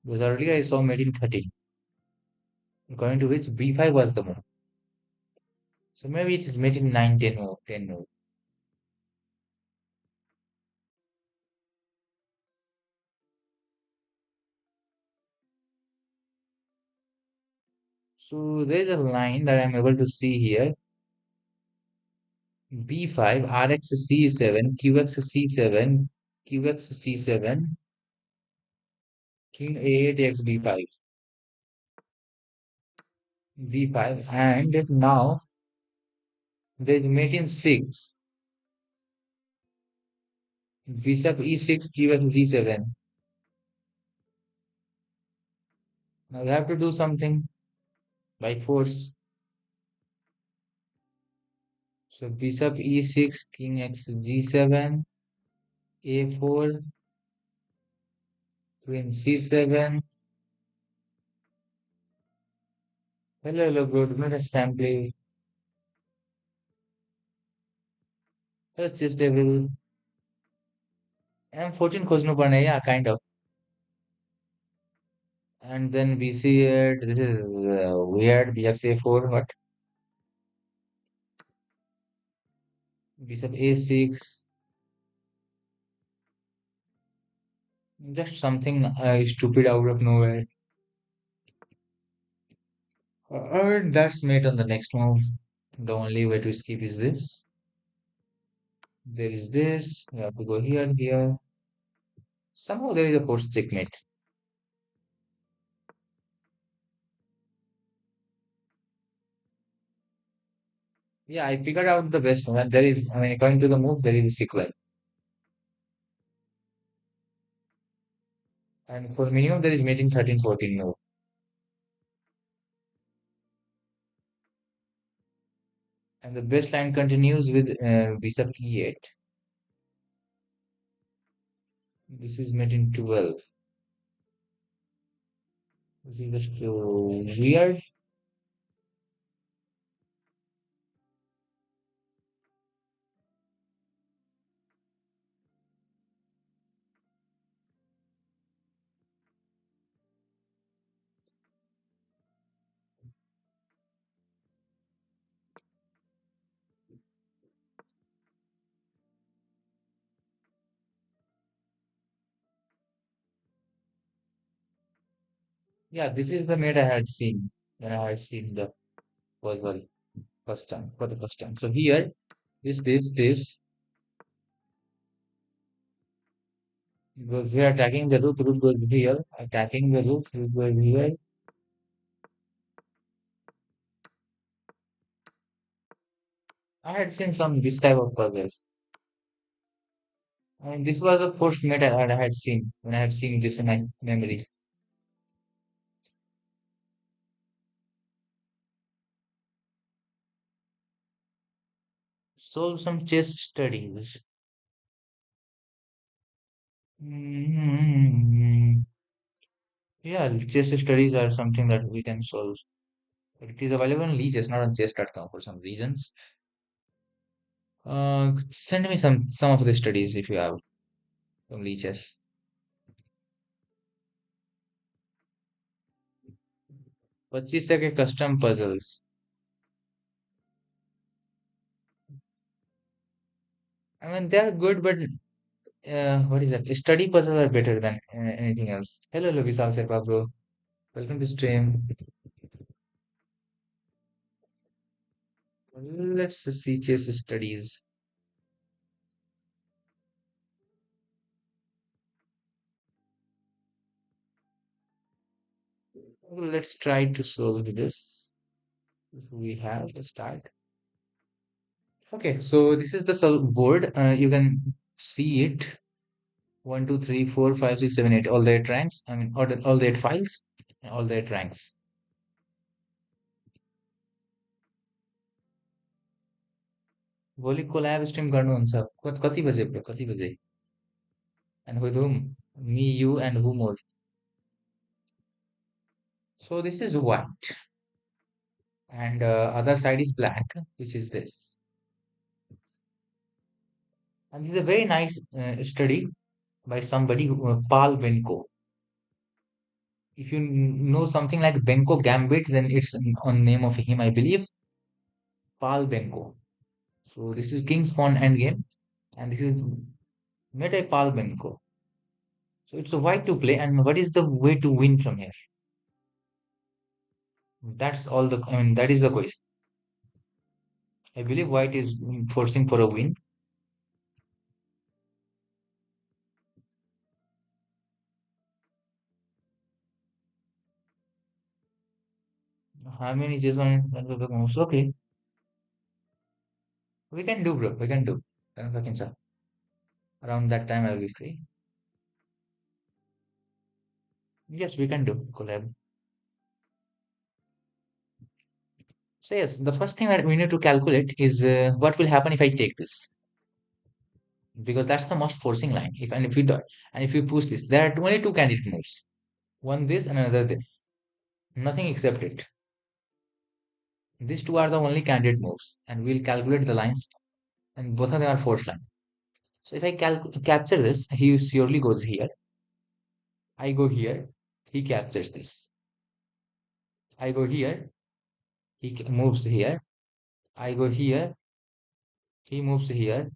Because earlier I saw mate in 13, according to which B5 was the move. So maybe it is mate in 9, 10 move, 10 move. So there is a line that I'm able to see here. B5, RX C7, QX C7, QX C7, King A8 takes B5, B5, and now there's mate in 6, Bishop E6, QX G7. Now we have to do something by force. So Bishop E6, King X G7, A4, Queen C7. Hello, hello, good minute time, play. Hello, chess devil. M14 खोजनु पर्ने, yeah, kind of. And then we see it. This is weird. BXA4. What? Bishop A6. Just something stupid out of nowhere. That's made on the next move. The only way to skip is this. There is this. We have to go here, here. Somehow there is a forced checkmate. Yeah, I figured out the best one. And there is, I mean, according to the move, there is a sequence. And for minimum, there is mating 13, 14 move. And the best line continues with Bishop E8. This is mating 12. This is just weird. Yeah, this is the mate I had seen when I had seen the puzzle first time, for the first time. So here, this, because we are attacking the rook goes here, attacking the rook goes here. I had seen some this type of puzzles. I mean, this was the first mate I had seen when I had seen this in my memory. Solve some chess studies. Mm, yeah, chess studies are something that we can solve. But it is available on Leechess, not on chess.com for some reasons. Send me some of the studies if you have from Leechess. 25 के custom puzzles. I mean, they are good, but what is that? Study puzzles are better than anything else. Hello, hello, Vishal Serpa, bro. Welcome to stream. Let's see chess studies. Let's try to solve this. We have the start. Okay, so this is the solve board. You can see it. 1, 2, 3, 4, 5, 6, 7, 8. All the 8 ranks. I mean, all the 8 files. all their ranks. भोलि collab stream गर्नुहुन्छ कति बजे bro कति बजे and with whom me you and who more so this is white and other side is black which is this and this is a very nice study by somebody Paul Benko. If you know something like Benko Gambit then it's on name of him I believe Paul Benko. So this is King's Pawn Endgame and this is made by Paul Benko. So it's a white to play, and what is the way to win from here? That's all the. I mean, that is the question. I believe white is forcing for a win. How many J's on the moves? Okay, we can do, bro. We can do. 10 seconds, sir. Around that time, I'll be free. Yes, we can do collab. So yes, the first thing that we need to calculate is what will happen if I take this, because that's the most forcing line. If you do, and if you push this, there are only two candidate moves. One this and another this. Nothing except it. These two are the only candidate moves, and we'll calculate the lines, and both of them are forced line. So if I capture this, he surely goes here. I go here, he captures this. I go here, he moves here. I go here, he moves here.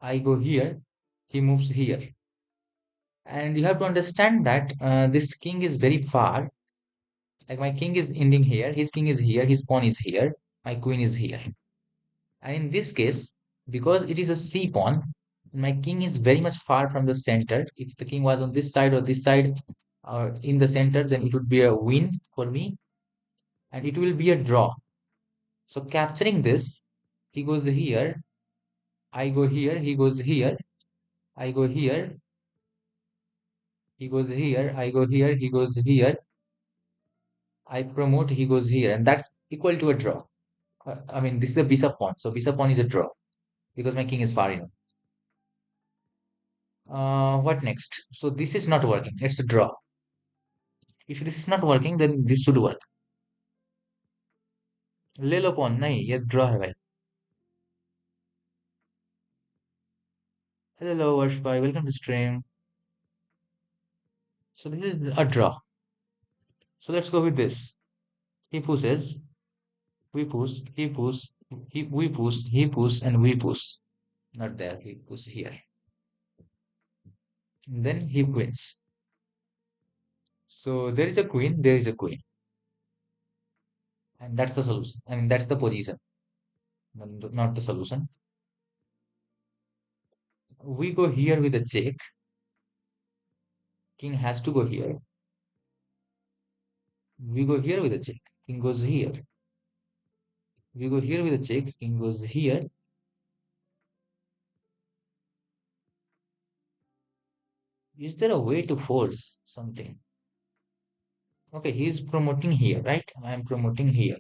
I go here, he moves here. And you have to understand that this king is very far. Like my king is ending here, his king is here, his pawn is here, my queen is here. And in this case, because it is a c pawn, my king is very much far from the center. If the king was on this side or this side or in the center, then it would be a win for me and it will be a draw. So capturing this, he goes here, I go here, he goes here, I go here, he goes here, I go here, he goes here, I promote, he goes here, and that's equal to a draw. I mean, this is a bishop pawn, so bishop pawn is a draw because my king is far enough. What next? So this is not working. It's a draw. If this is not working, then this should work. ले लो pawn नहीं ये draw है भाई. Hello Varsh bhai, welcome to stream. So this is a draw. So let's go with this. He pushes, we push, he push, we push, he push, and we push. Not there, he push here. And then he wins. So there is a queen, there is a queen. And that's the solution. I mean, that's the position, not the solution. We go here with a check. King has to go here. We go here with a check. King goes here. We go here with a check. King goes here. Is there a way to force something? Okay, he's promoting here, right? I am promoting here.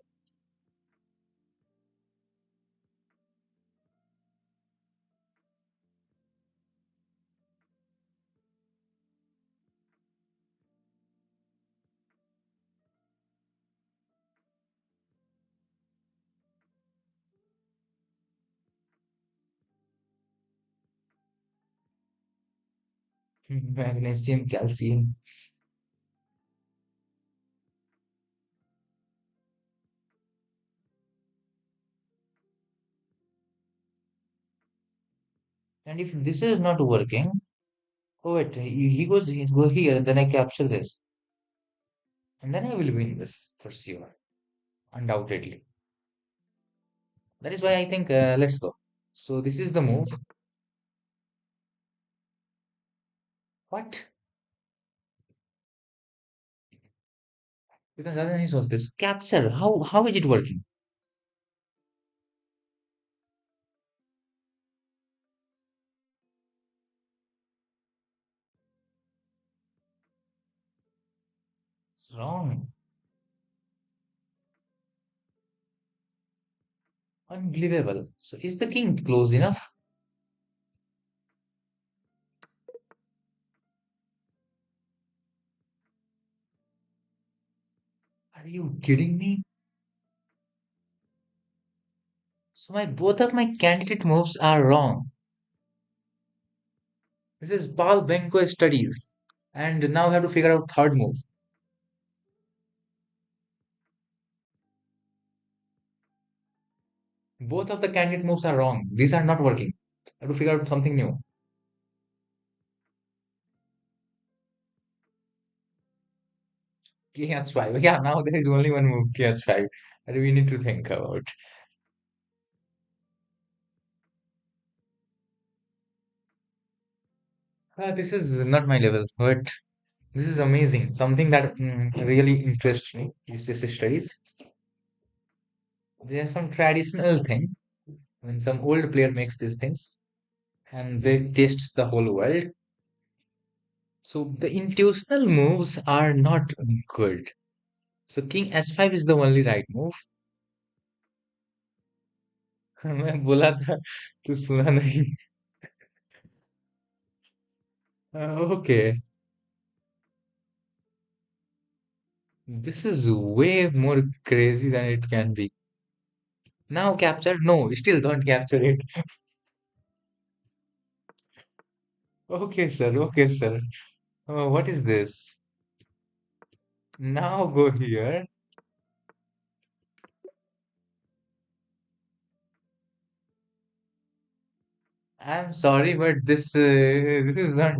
Magnesium, calcium. And if this is not working, oh wait, he go here, and then I capture this. And then I will win this for sure, undoubtedly. That is why I think let's go. So this is the move. What? Because other was this capture. How is it working? Wrong. Unbelievable. So is the king close enough? Are you kidding me? So my both of my candidate moves are wrong. This is Paul Benko studies. And now we have to figure out third move. Both of the candidate moves are wrong. These are not working. I have to figure out something new. KH5. Yeah, now there is only one move, KH5. That we need to think about. This is not my level, but this is amazing. Something that really interests me is this studies. There's some traditional thing when some old player makes these things and they tests the whole world. So the intuitional moves are not good. So King S5 is the only right move. मैं बोला था तू सुना नहीं. Okay, this is way more crazy than it can be. Now capture? No, still don't capture it. Okay, sir. Okay, sir. What is this? Now go here. I'm sorry, but this is not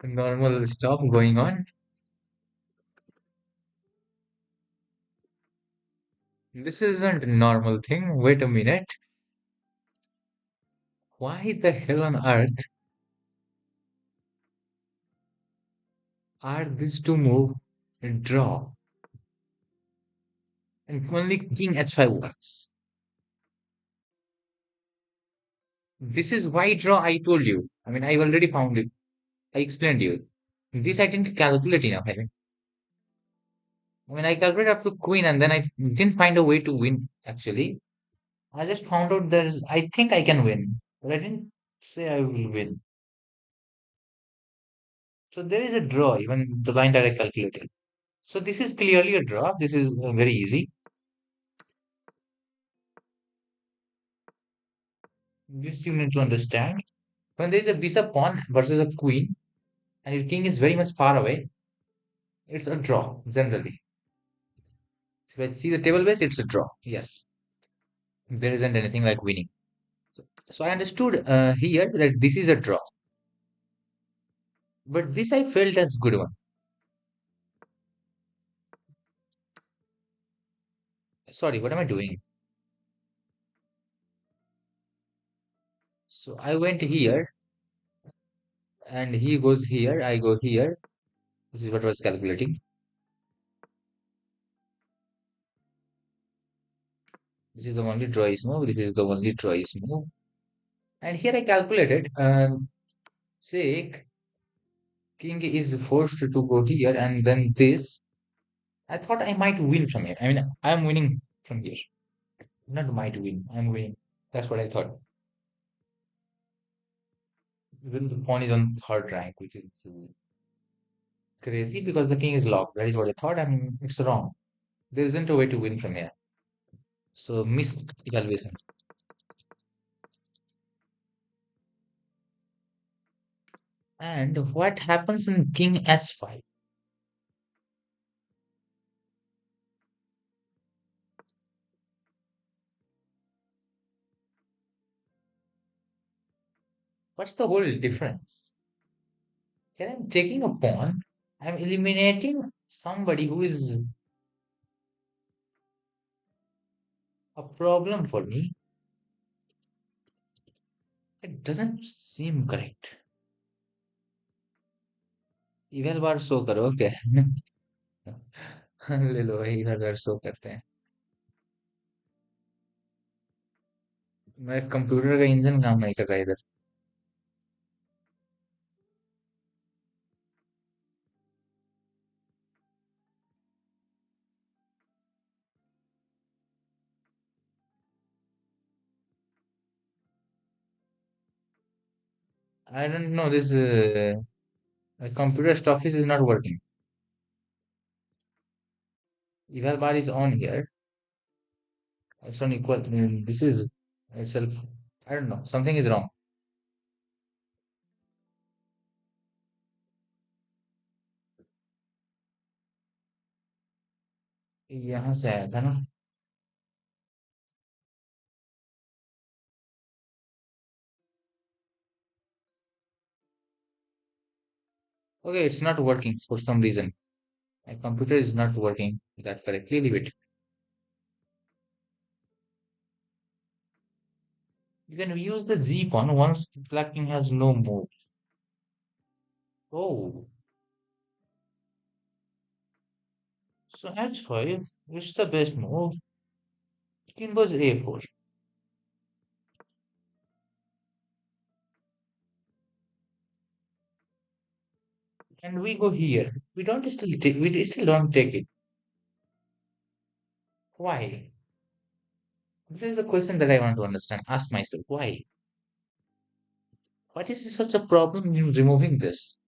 normal stuff going on. This isn't a normal thing. Wait a minute. Why the hell on earth are these two move and draw? And only King H5 works. This is why draw I told you. I mean, I already found it. I explained you. This I didn't calculate enough, I think. I mean, I calculated up to queen and then I didn't find a way to win, actually. I just found out I think I can win, but I didn't say I will win. So there is a draw, even the line that I calculated. So this is clearly a draw. This is very easy. This you need to understand. When there is a bishop pawn versus a queen, and your king is very much far away, it's a draw, generally. So if I see the table base, it's a draw. Yes. There isn't anything like winning. So I understood here that this is a draw. But this I felt as good one. Sorry, what am I doing? So I went here and he goes here. I go here. This is what I was calculating. This is the only choice move. This is the only choice move. And here I calculated, say king is forced to go here and then this. I thought I might win from here. I mean, I am winning from here. Not might win. I'm winning. That's what I thought. Even the pawn is on third rank, which is crazy because the king is locked. That is what I thought. I mean, it's wrong. There isn't a way to win from here. So missed evaluation. And what happens in king s5? What's the whole difference? Here I'm taking a pawn. I'm eliminating somebody who is a problem for me. It doesn't seem correct. Evil bar show करो क्या ले लो भाई evil बार show करते हैं मैं computer का engine काम नहीं कर रहा इधर I don't know. This computer stuff is not working. Eval bar is on here. It's on equal. This is itself. I don't know. Something is wrong. यहाँ से आया था ना. Okay, it's not working for some reason. My computer is not working that correctly. Leave it. You can use the Z pawn once the black king has no move. Oh, so H5 is the best move. King goes A4. And we go here. We still don't take it. Why? This is the question that I want to understand. Ask myself why. What is such a problem in removing this?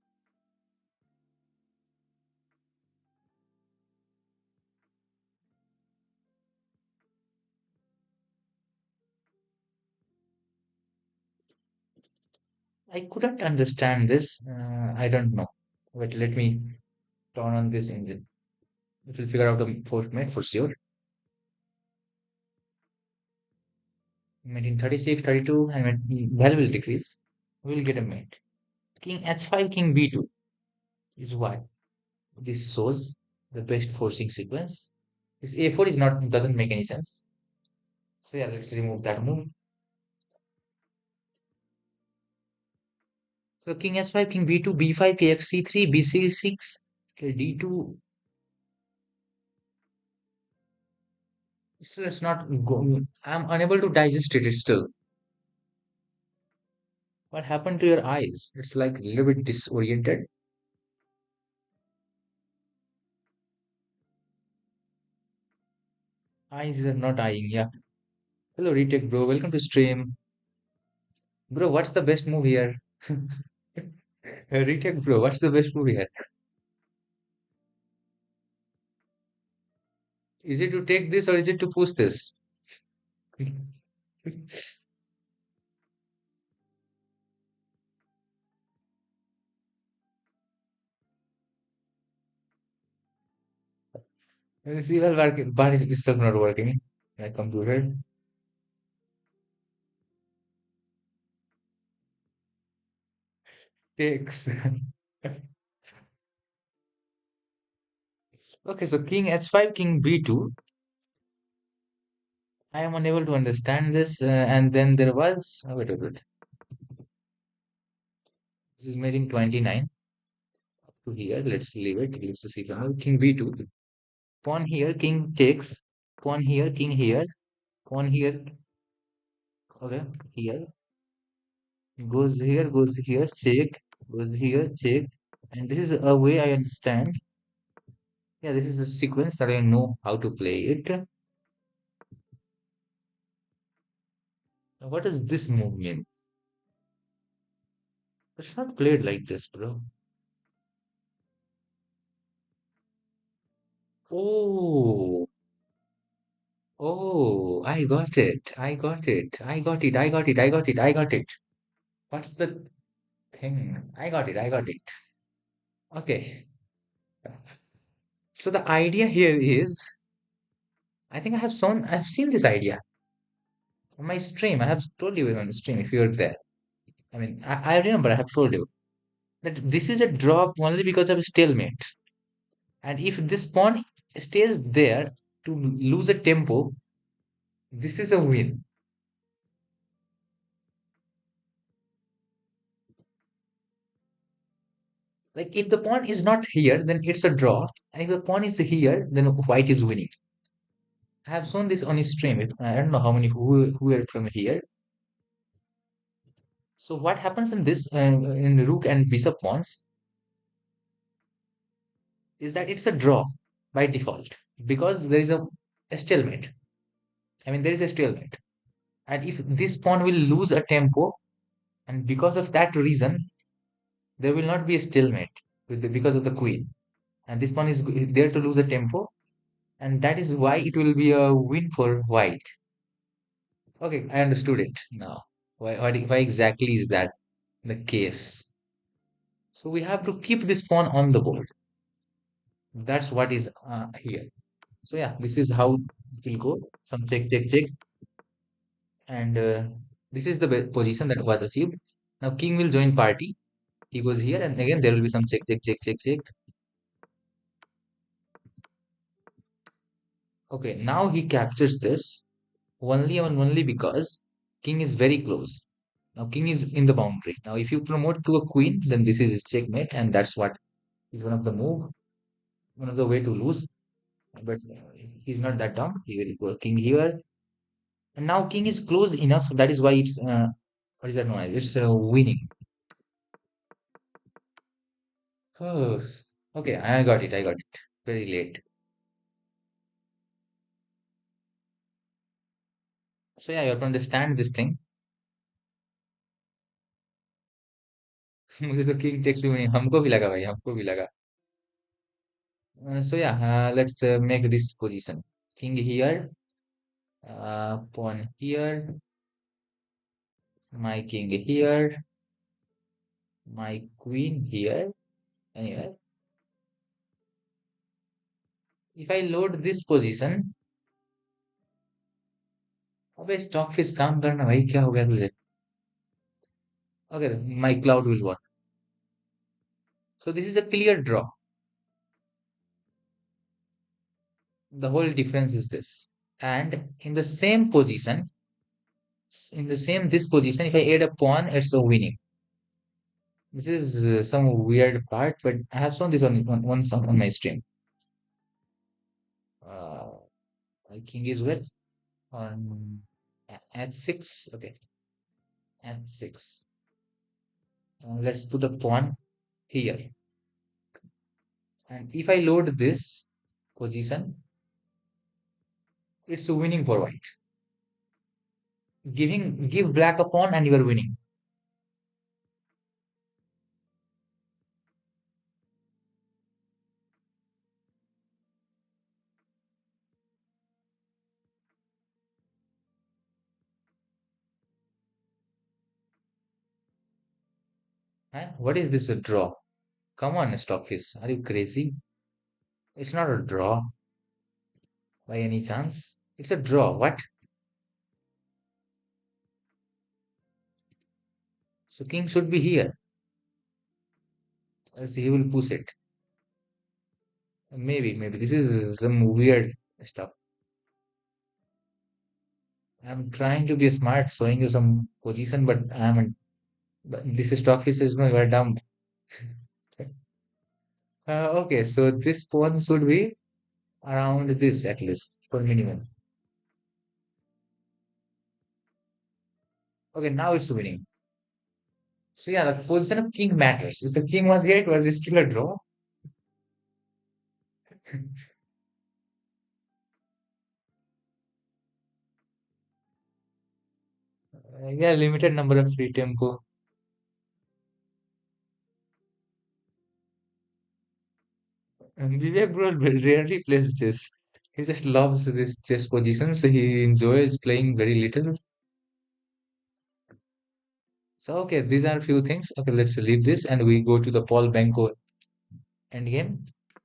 I couldn't understand this. I don't know. Wait, let me turn on this engine. It will figure out the fourth mate for sure. Mate in 36, 32, and when value will decrease, we'll get a mate. King H5, King B2 is what? This shows the best forcing sequence. This A4 is not doesn't make any sense. So yeah, let's remove that move. So King S5, King B2, B5, KX C3, BC6, okay, D2. Still, it's not going. I'm unable to digest it still. What happened to your eyes? It's like a little bit disoriented. Eyes are not eyeing. Yeah. Hello, retake, bro. Welcome to stream. Bro, what's the best move here? Retake, bro. What's the best move here? Is it to take this or is it to push this? See, well, working, but it's still not working. My computer takes. Okay, so King H5, King B2. I am unable to understand this. And then there was. Oh, wait. This is made in 29 to here. Let's leave it. Let's see. King B2. Pawn here, king takes. Pawn here, king here. Pawn here. Okay, here. Goes here, check. Goes here, check. And this is a way I understand. Yeah, this is a sequence that I know how to play it. Now, what does this move mean? It's not played like this, bro. Oh, oh, I got it. I got it. I got it. I got it. I got it. I got it. What's the thing? I got it. I got it. Okay. So the idea here is, I think I've seen this idea on my stream. I have told you on the stream if you're there. I mean, I remember I have told you that this is a drop only because of a stalemate. And if this pawn stays there to lose a tempo, this is a win. Like if the pawn is not here, then it's a draw. And if the pawn is here, then white is winning. I have shown this on his stream. I don't know how many who are from here. So what happens in this in rook and bishop pawns is that it's a draw by default because there is a stalemate. I mean, there is a stalemate. And if this pawn will lose a tempo, And because of that reason, there will not be a stalemate because of the queen. And this pawn is there to lose a tempo, and that is why it will be a win for white. Okay, I understood it now. Why exactly is that the case? So we have to keep this pawn on the board. That's what is here. So yeah, this is how it will go. Some check, check, check, and this is the position that was achieved. Now king will join party. He goes here, and again there will be some check, check, check, check, check. Okay, now he captures this only and only because king is very close. Now king is in the boundary. Now if you promote to a queen, then this is his checkmate, and that's what is one of the move, one of the way to lose. But he's not that dumb. He will go king here, and now king is close enough. That is why it's what is that known as? It's winning. Oh, okay, I got it. I got it. Very late. So yeah, you have to understand this thing. मुझे तो king takes भी नहीं हमको भी लगा भाई हमको भी लगा so yeah let's make this position king here pawn here my king here my queen here anyway if I load this position अबे stock fish काम करना भाई क्या हो गया तुझे okay my cloud will work so this is a clear draw the whole difference is this and in the same position in the same this position if I add a pawn it's a winning. This is some weird part, but I have shown this on once on my stream. Uh, my king is where on at six. Okay, at six. Let's put a pawn here, and if I load this position, it's winning for white. Give black a pawn, and you are winning. Huh? What is this a draw? Come on, Stockfish. Are you crazy? It's not a draw by any chance. It's a draw. What? So king should be here. Else he will push it. Maybe this is some weird stuff. I'm trying to be smart, showing you some position, but I haven't. But this stock is no, you are dumb. Okay, so this pawn should be around this at least for minimum. Okay, now it's winning. So yeah, the position of king matters. If the king was here, it was still a draw. Yeah, limited number of free tempo. And Vivek bro rarely plays chess. He just loves this chess position, so he enjoys playing very little. So okay, these are few things. Okay, let's leave this and we go to the Paul Banco endgame.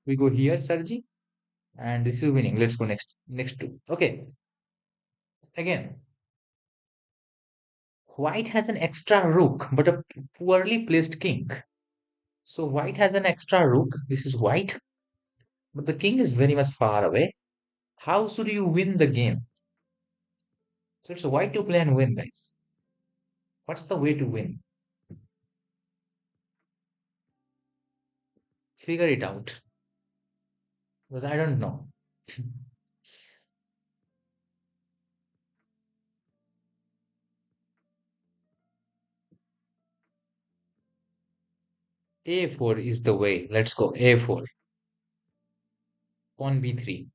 We go here, Sergi, and this is winning. Let's go next. Next two. Okay, again, white has an extra rook, but a poorly placed king. So white has an extra rook. This is white, but the king is very much far away. How should you win the game? So it's white to play and win, guys. What's the way to win? Figure it out. Because I don't know. A4 is the way. Let's go. A4. Pawn B3.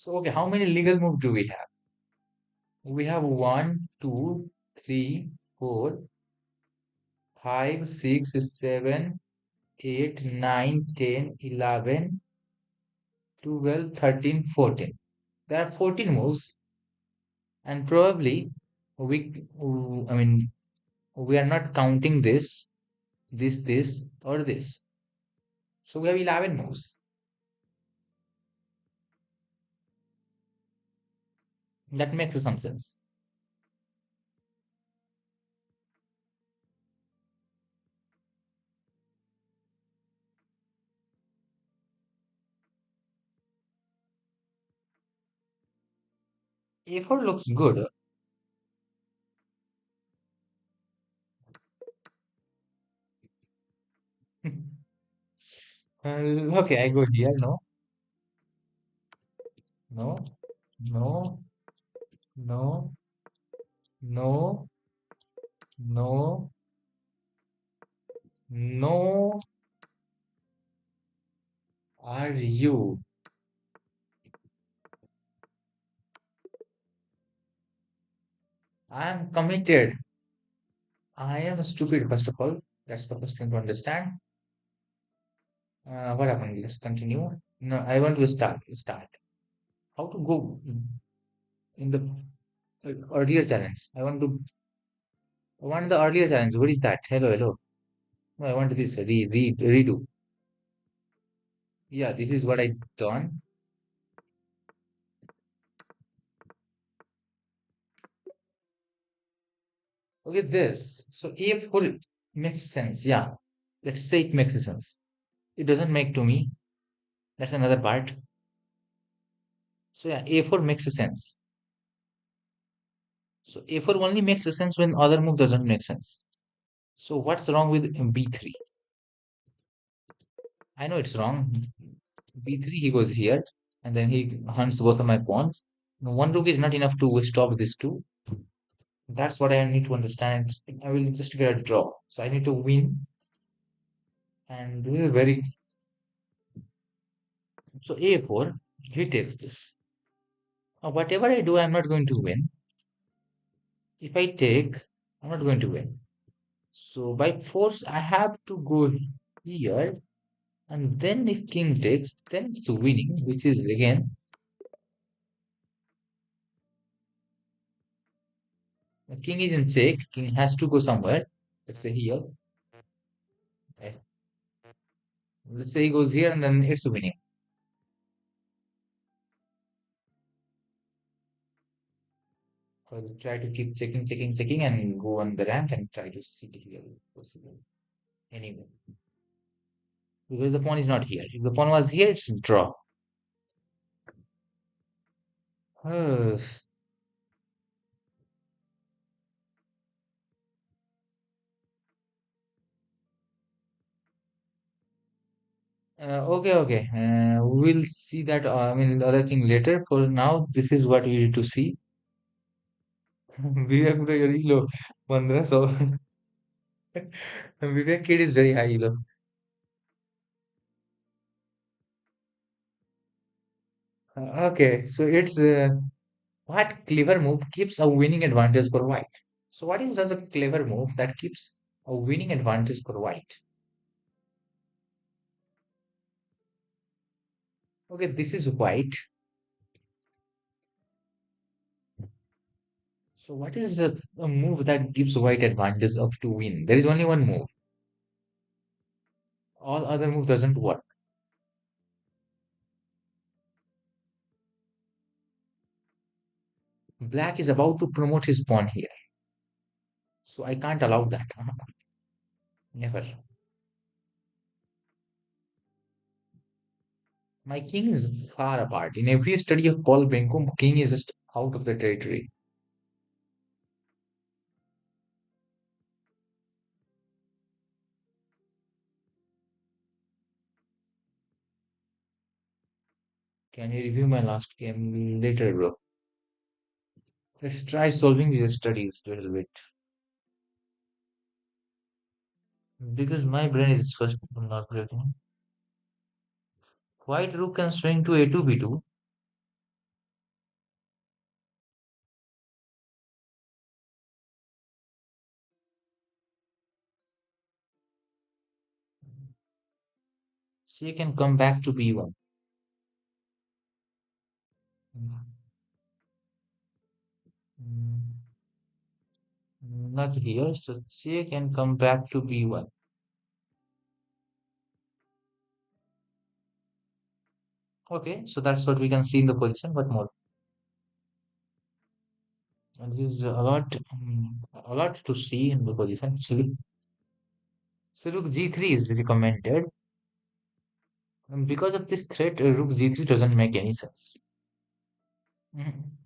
So, okay, how many legal moves do we have? We have one, two, three, four, five, six, seven, 8, 9, 10, 11, 12, 13, 14. There are 14 moves, and probably I mean, we are not counting this, or this. So we have 11 moves. That makes some sense. A4 looks good. Okay, I go here. No, no, no, no, no, no, no. Are you? I am committed. I am stupid, first of all. That's the first thing to understand. What happened? Let's continue. No, I want to start. How to go in the earlier challenge? I want the earlier challenge. What is that? Hello, hello. No, I want this redo. Yeah, this is what I done. Okay, this. So A4 makes sense. Yeah. Let's say it makes sense. It doesn't make to me. That's another part. So yeah, A4 makes sense. So A4 only makes sense when other move doesn't make sense. So what's wrong with B3? I know it's wrong. B3, he goes here, and then he hunts both of my pawns. One rook is not enough to stop this two. That's what I need to understand. I will just get a draw. So I need to win, and this is very. So A4, he takes this. Whatever I do, I'm not going to win. If I take, I'm not going to win. So by force, I have to go here, and then if king takes, then it's winning, which is again, the king is in check. King has to go somewhere. Let's say here. Okay. Let's say he goes here, and then it's winning. So I'll try to keep checking, checking, checking, and go on the rank and try to see here possible. Anyway, because the pawn is not here. If the pawn was here, it's draw. Uh, okay, okay. We'll see that. I mean, the other thing later. For now, this is what we need to see. Vivek bro, you're low. 1500. Vivek kid is very high low. Okay, so it's what clever move keeps a winning advantage for white. So what is just a clever move that keeps a winning advantage for white? Okay, this is white. So what is a move that gives white advantage of to win? There is only one move. All other move doesn't work. Black is about to promote his pawn here. So I can't allow that. Never. My king is far apart. In every study of Paul Benko, king is just out of the territory. Can you review my last game later, bro? Let's try solving these studies a little bit. Because my brain is first not breaking. White rook can swing to a2 b2. She can come back to B1. Mm, mm, Not here, so she can come back to B1. Okay, so that's what we can see in the position. What more? And this is a lot to see in the position actually. So rook G3 is recommended. And because of this threat, rook G3 doesn't make any sense.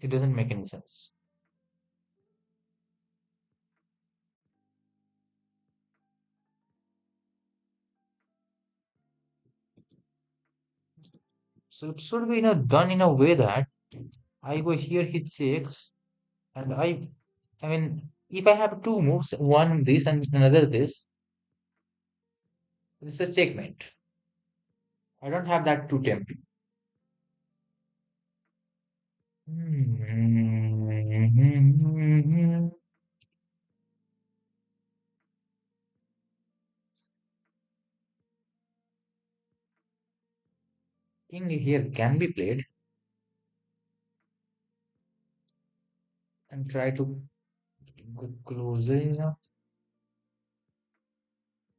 It doesn't make any sense. So it should be, done in a way that I go here, he checks, and I mean, if I have two moves, one this and another this, it's a checkmate. I don't have that to tempt. Hmm. King here can be played and try to go closer enough.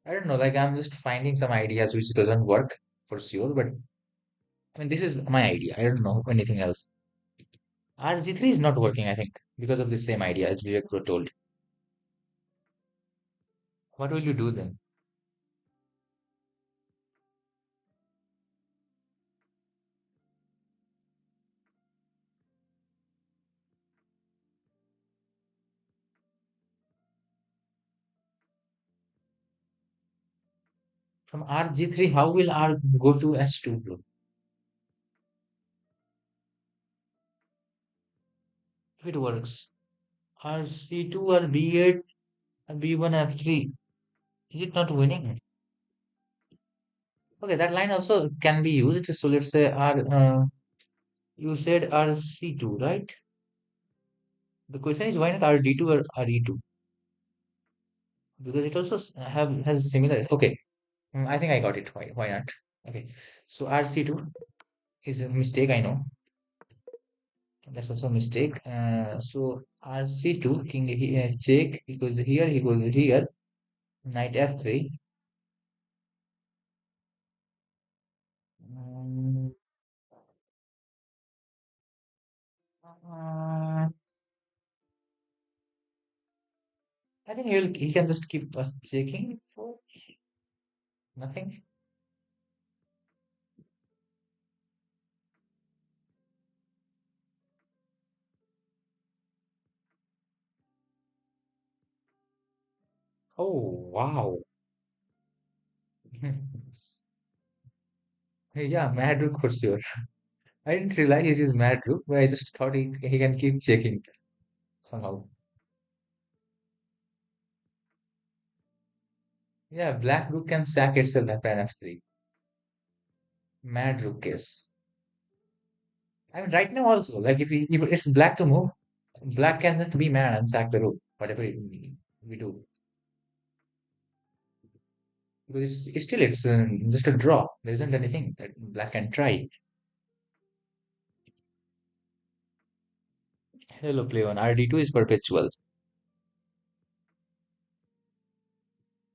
I don't know, like I'm just finding some ideas which doesn't work for sure, but I mean, this is my idea. I don't know anything else. RG3 is not working, I think, because of the same idea as Vivek Bro told. What will you do then? From RG3, how will R go to S2, bro? If it works. RC2 or B8 or B1 F3. Is it not winning? Okay, that line also can be used. So let's say you said RC2, right? The question is why not RD2 or RE2? Because it also has similar. Okay, I think I got it. Why not? Okay, so RC2 is a mistake, I know. That's also a mistake. So RC2, king here, check. He goes here, he goes here. Knight F3. Um, uh, I think he can just keep us checking for nothing. Oh wow. Yeah, mad rook for sure. I didn't realize it is mad rook, but I just thought he can keep checking somehow. Yeah, black rook can sack itself after an F3. Mad rook case. I mean, right now also, like if it's black to move, black can just be mad and sack the rook, whatever we do. Because it's just a draw. There isn't anything that black can try. Hello, play on. RD2 is perpetual.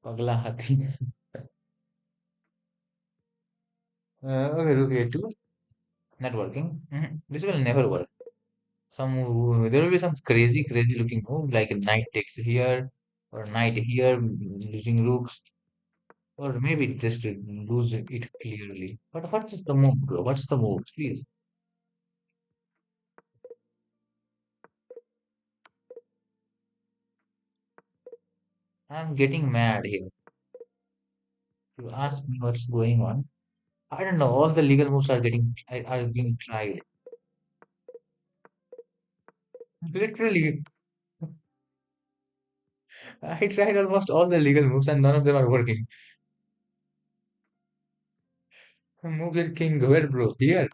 Pagla hathi. Okay, rook A2. Not working. This will never work. There will be some crazy looking move like a knight takes here or knight here, losing rooks, or maybe just to lose it clearly. But what is the move, bro? What's the move? Please. I'm getting mad here. You ask me what's going on. I don't know. All the legal moves are being tried. Literally, I tried almost all the legal moves and none of them are working. Move your king where, bro? Here,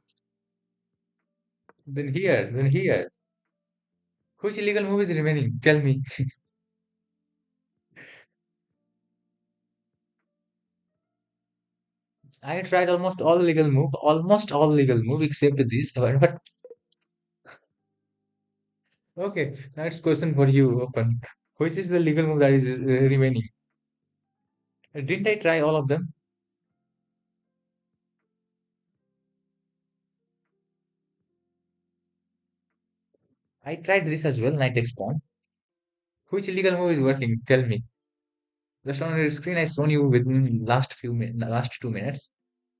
then here, then here. Which illegal move is remaining? Tell me. I tried almost all legal move except this. But okay, next question for you, open. Which is the legal move that is remaining? Didn't I try all of them? I tried this as well, Knight X Pawn. Which illegal move is working? Tell me. Just on your screen, I shown you within last 2 minutes,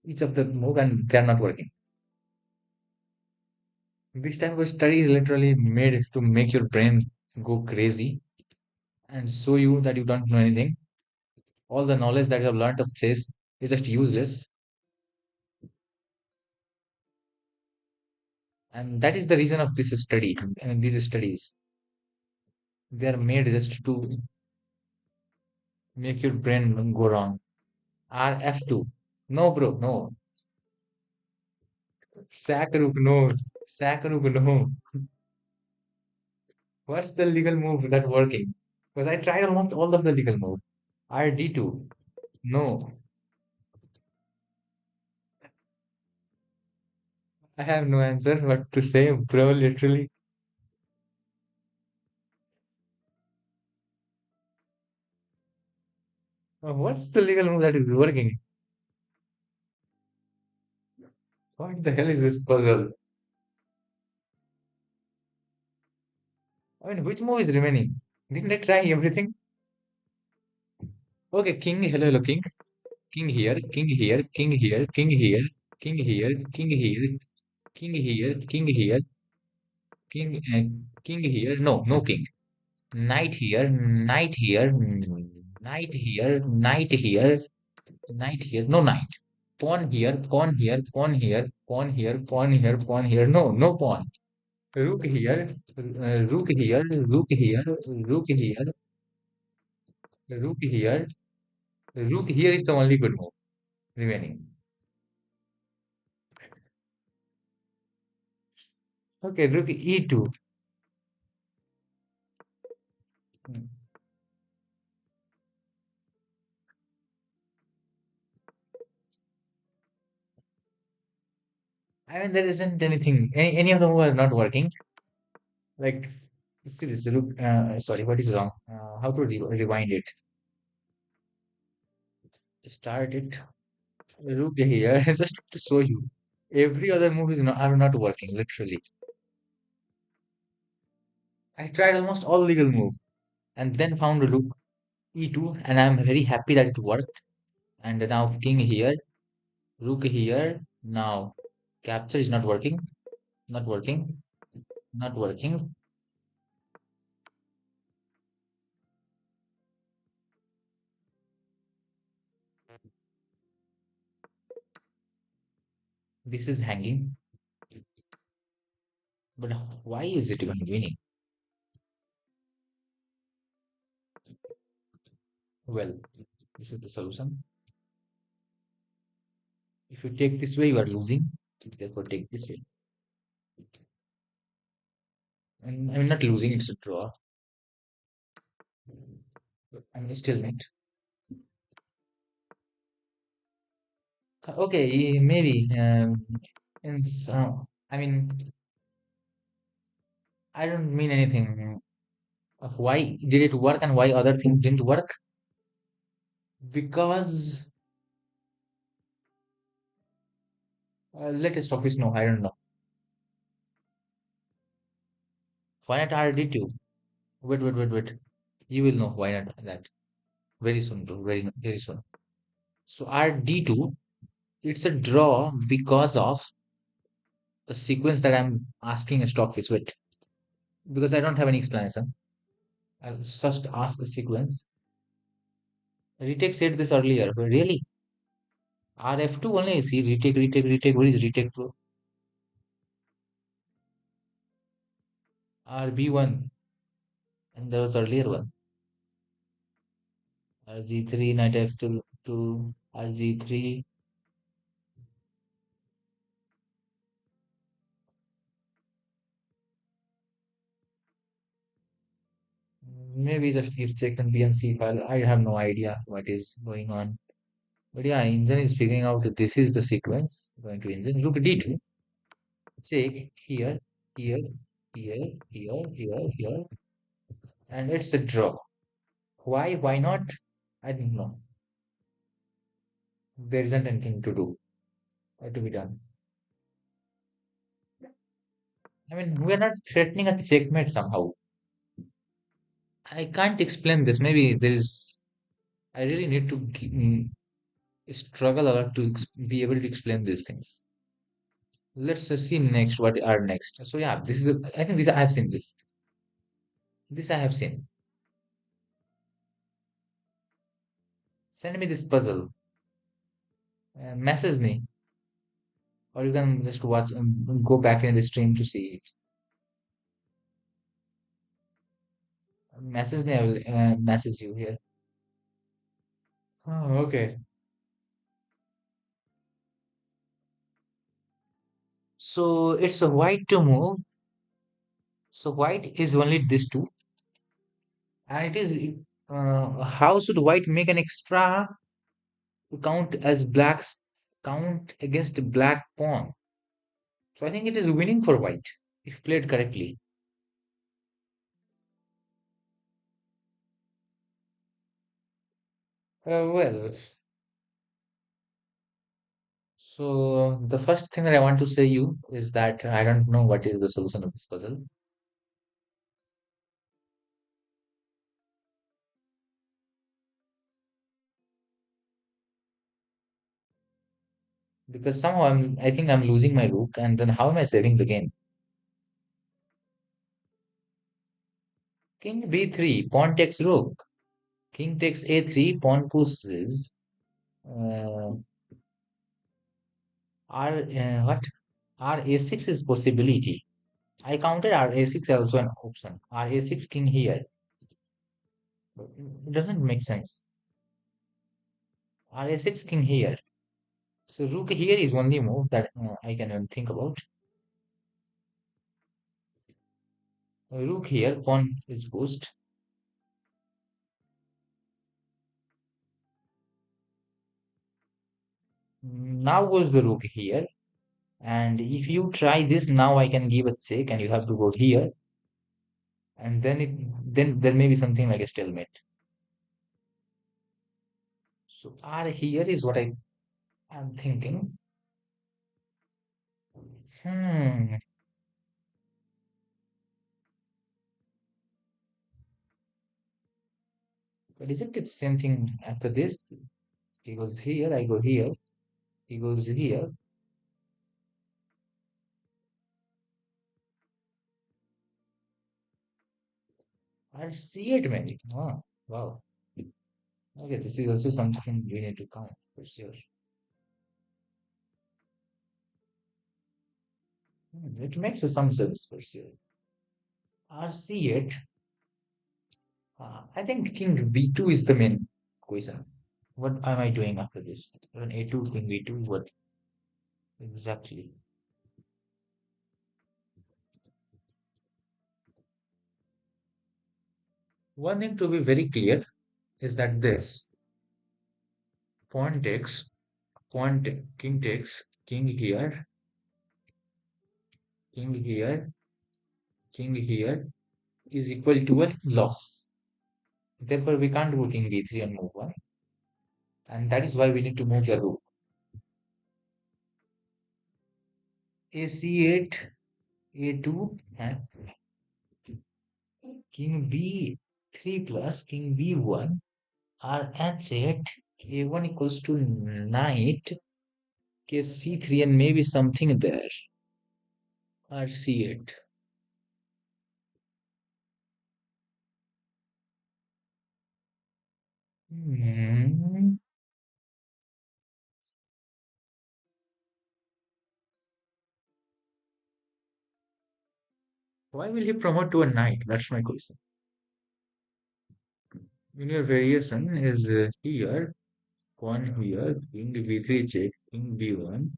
each of the move, and they're not working. This type of study is literally made to make your brain go crazy and show you that you don't know anything. All the knowledge that you have learned of chess is just useless, and that is the reason of this study. I mean, these studies they are made just to make your brain go wrong. RF2. No, bro, no. Sakaruk, no. Sakaruk, no. What's the legal move that working? Because I tried almost all of the legal moves. RD2. No. I have no answer what to say, bro, literally. What's the legal move that is working? What the hell is this puzzle? I mean, which move is remaining? Didn't I try everything? Okay, king, hello, hello, king. King here, king here, king here, king here, king here, king here, king here, king here, king here. No, no king. Knight here, knight here, knight here, knight here, knight here. No knight. Pawn here, pawn here, pawn here, pawn here, pawn here, pawn here. No, no pawn. Rook here, rook here, rook here, rook here, rook here. Rook here is the only good move remaining. Okay, rook e2. Hmm. I mean, there isn't anything, any of them were not working. Like, see this rook, sorry, what is wrong? How to rewind it? Start it. Rook here, just to show you. Every other move is not, are not working, literally. I tried almost all legal move and then found rook e2, and I'm very happy that it worked. And now king here, rook here. Now capture is not working, not working, not working. This is hanging, but why is it even winning? Well, this is the solution. If you take this way, you are losing. Therefore, take this way. And I'm not losing, it's a draw. I'm still not. Okay, maybe. In some, I mean, I don't mean anything of why did it work and why other things didn't work. Because latest office, no, I don't know. Why not RD2? Wait, wait, wait, wait. You will know why not that very soon, bro. Very soon. So RD2, it's a draw because of the sequence that I'm asking a stockfish with. Because I don't have any explanation. I'll just ask a sequence. Retake said this earlier, but really? RF2 only. See, retake, retake, retake. What is retake, bro? RB1. And there was earlier one. RG3, knight F2, RG3. Maybe just give check and BNC file. I have no idea what is going on. But yeah, engine is figuring out that this is the sequence going to engine. Look D2. Check here, here, here, here, here, here, and it's a draw. Why? Why not? I don't know. There isn't anything to do or to be done. I mean, we're not threatening a checkmate somehow. I can't explain this. Maybe there is. I really need to struggle a lot to be able to explain these things. Let's see next what are next. So yeah, this is. I think this I have seen this. This I have seen. Send me this puzzle. Message me, or you can just watch and go back in the stream to see it. Message me. I will message you here. Oh, okay. So it's a white to move. So white is only this two, and it is. How should white make an extra to count as blacks count against black pawn? So I think it is winning for white if played correctly. Well, so the first thing that I want to say you is that I don't know what is the solution of this puzzle because somehow I think I'm losing my rook, and then how am I saving the game? King b3, pawn takes rook. King takes a3, pawn pushes. Uh, what? R a6 is possibility. I counted R a6 also an option. R a6 king here. It doesn't make sense. R a6 king here. So rook here is only move that I can even think about. Rook here, pawn is pushed. Now goes the rook here. And if you try this, now I can give a check and you have to go here. And then there may be something like a stalemate. So R here is what I am thinking. Hmm. But isn't it same thing after this? He goes here, I go here. He goes here. I see it maybe. Oh, wow. Okay, this is also something we need to count for sure. It makes some sense for sure. I see it. I think king b2 is the main question. What am I doing after this? When a2, king b2, what exactly? One thing to be very clear is that this pawn takes, king takes, king here, king here, king here is equal to a loss. Therefore, we can't go king b3 and move one. And that is why we need to move the rook. A c8, a2, and king b3 plus king b1 are h8, a1 equals to knight, k c3, and maybe something there, or c8. Hmm. Why will he promote to a knight? That's my question. In your variation is here, pawn here, king b3 check, king b1.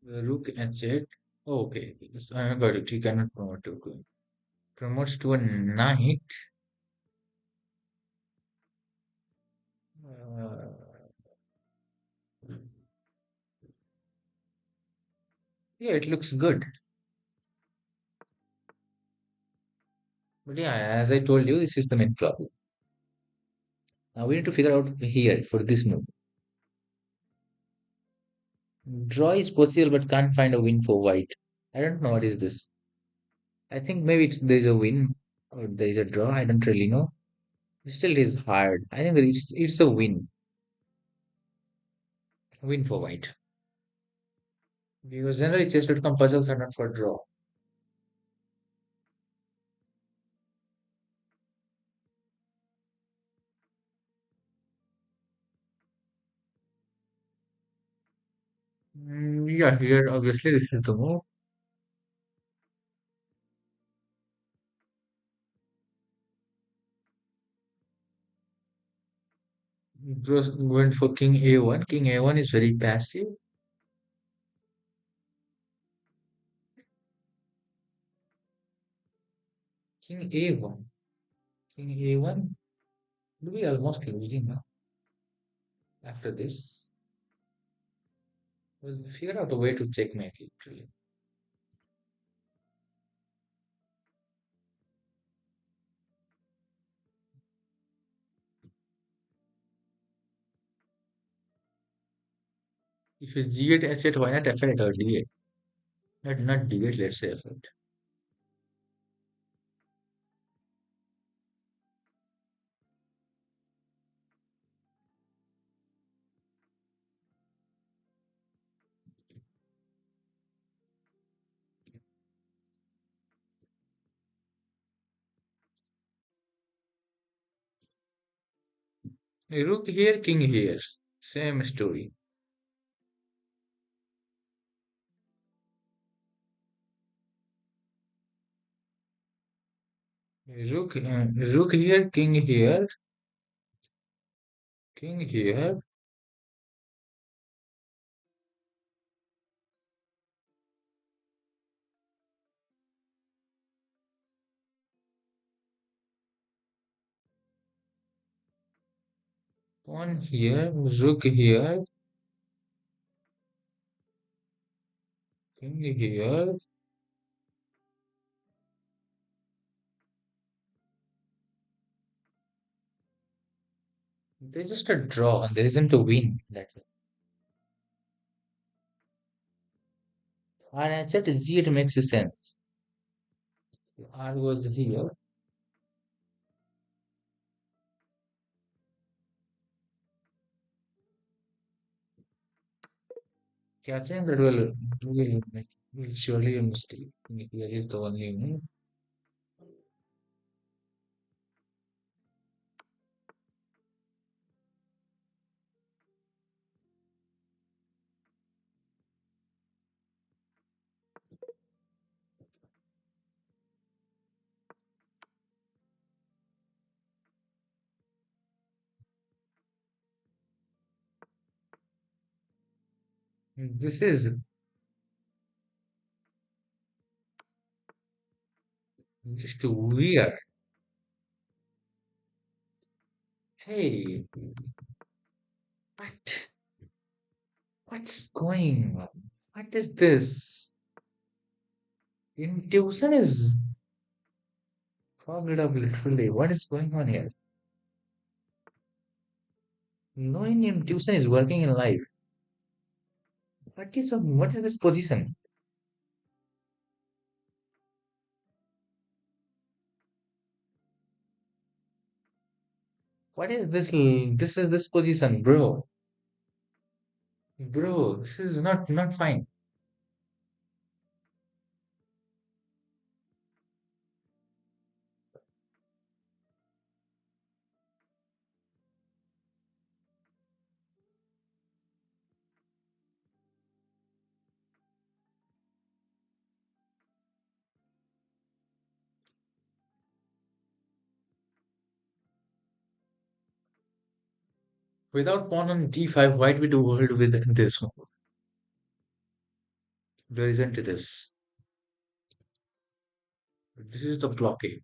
The rook h8. Okay, yes, I got it. You cannot promote to queen. Promotes to a knight. Uh, yeah, it looks good. But yeah, as I told you, this is the main problem. Now we need to figure out here for this move. Draw is possible, but can't find a win for white. I don't know what is this. I think maybe there's a win or there's a draw. I don't really know. Still, it is hard. I think that it's a win. Win for white. Because generally chess.com puzzles are not for draw. Yeah, here obviously this is the move. Just went for king a1. King a1 is very passive. King a1. King a1. We almost losing now after this. We'll figure out a way to checkmate it. Really. If you g8 h8, why not f8 or d8? Not d8, let's say f8. Rook here, king here. Same story. Rook here, king here. Pawn here, rook here, king here. There's just a draw. There isn't a win. That and I said G it makes sense. R was here. Catching that will surely a mistake. Here is the only move. This is just weird. Hey, what? What's going on? What is this? Intuition is fogged up literally. What is going on here? Knowing intuition is working in life. What is this position? What is this? This is this position, bro. Bro, this is not fine. Without pawn on d5, why do we do world with this move? There isn't this. This is the blockade.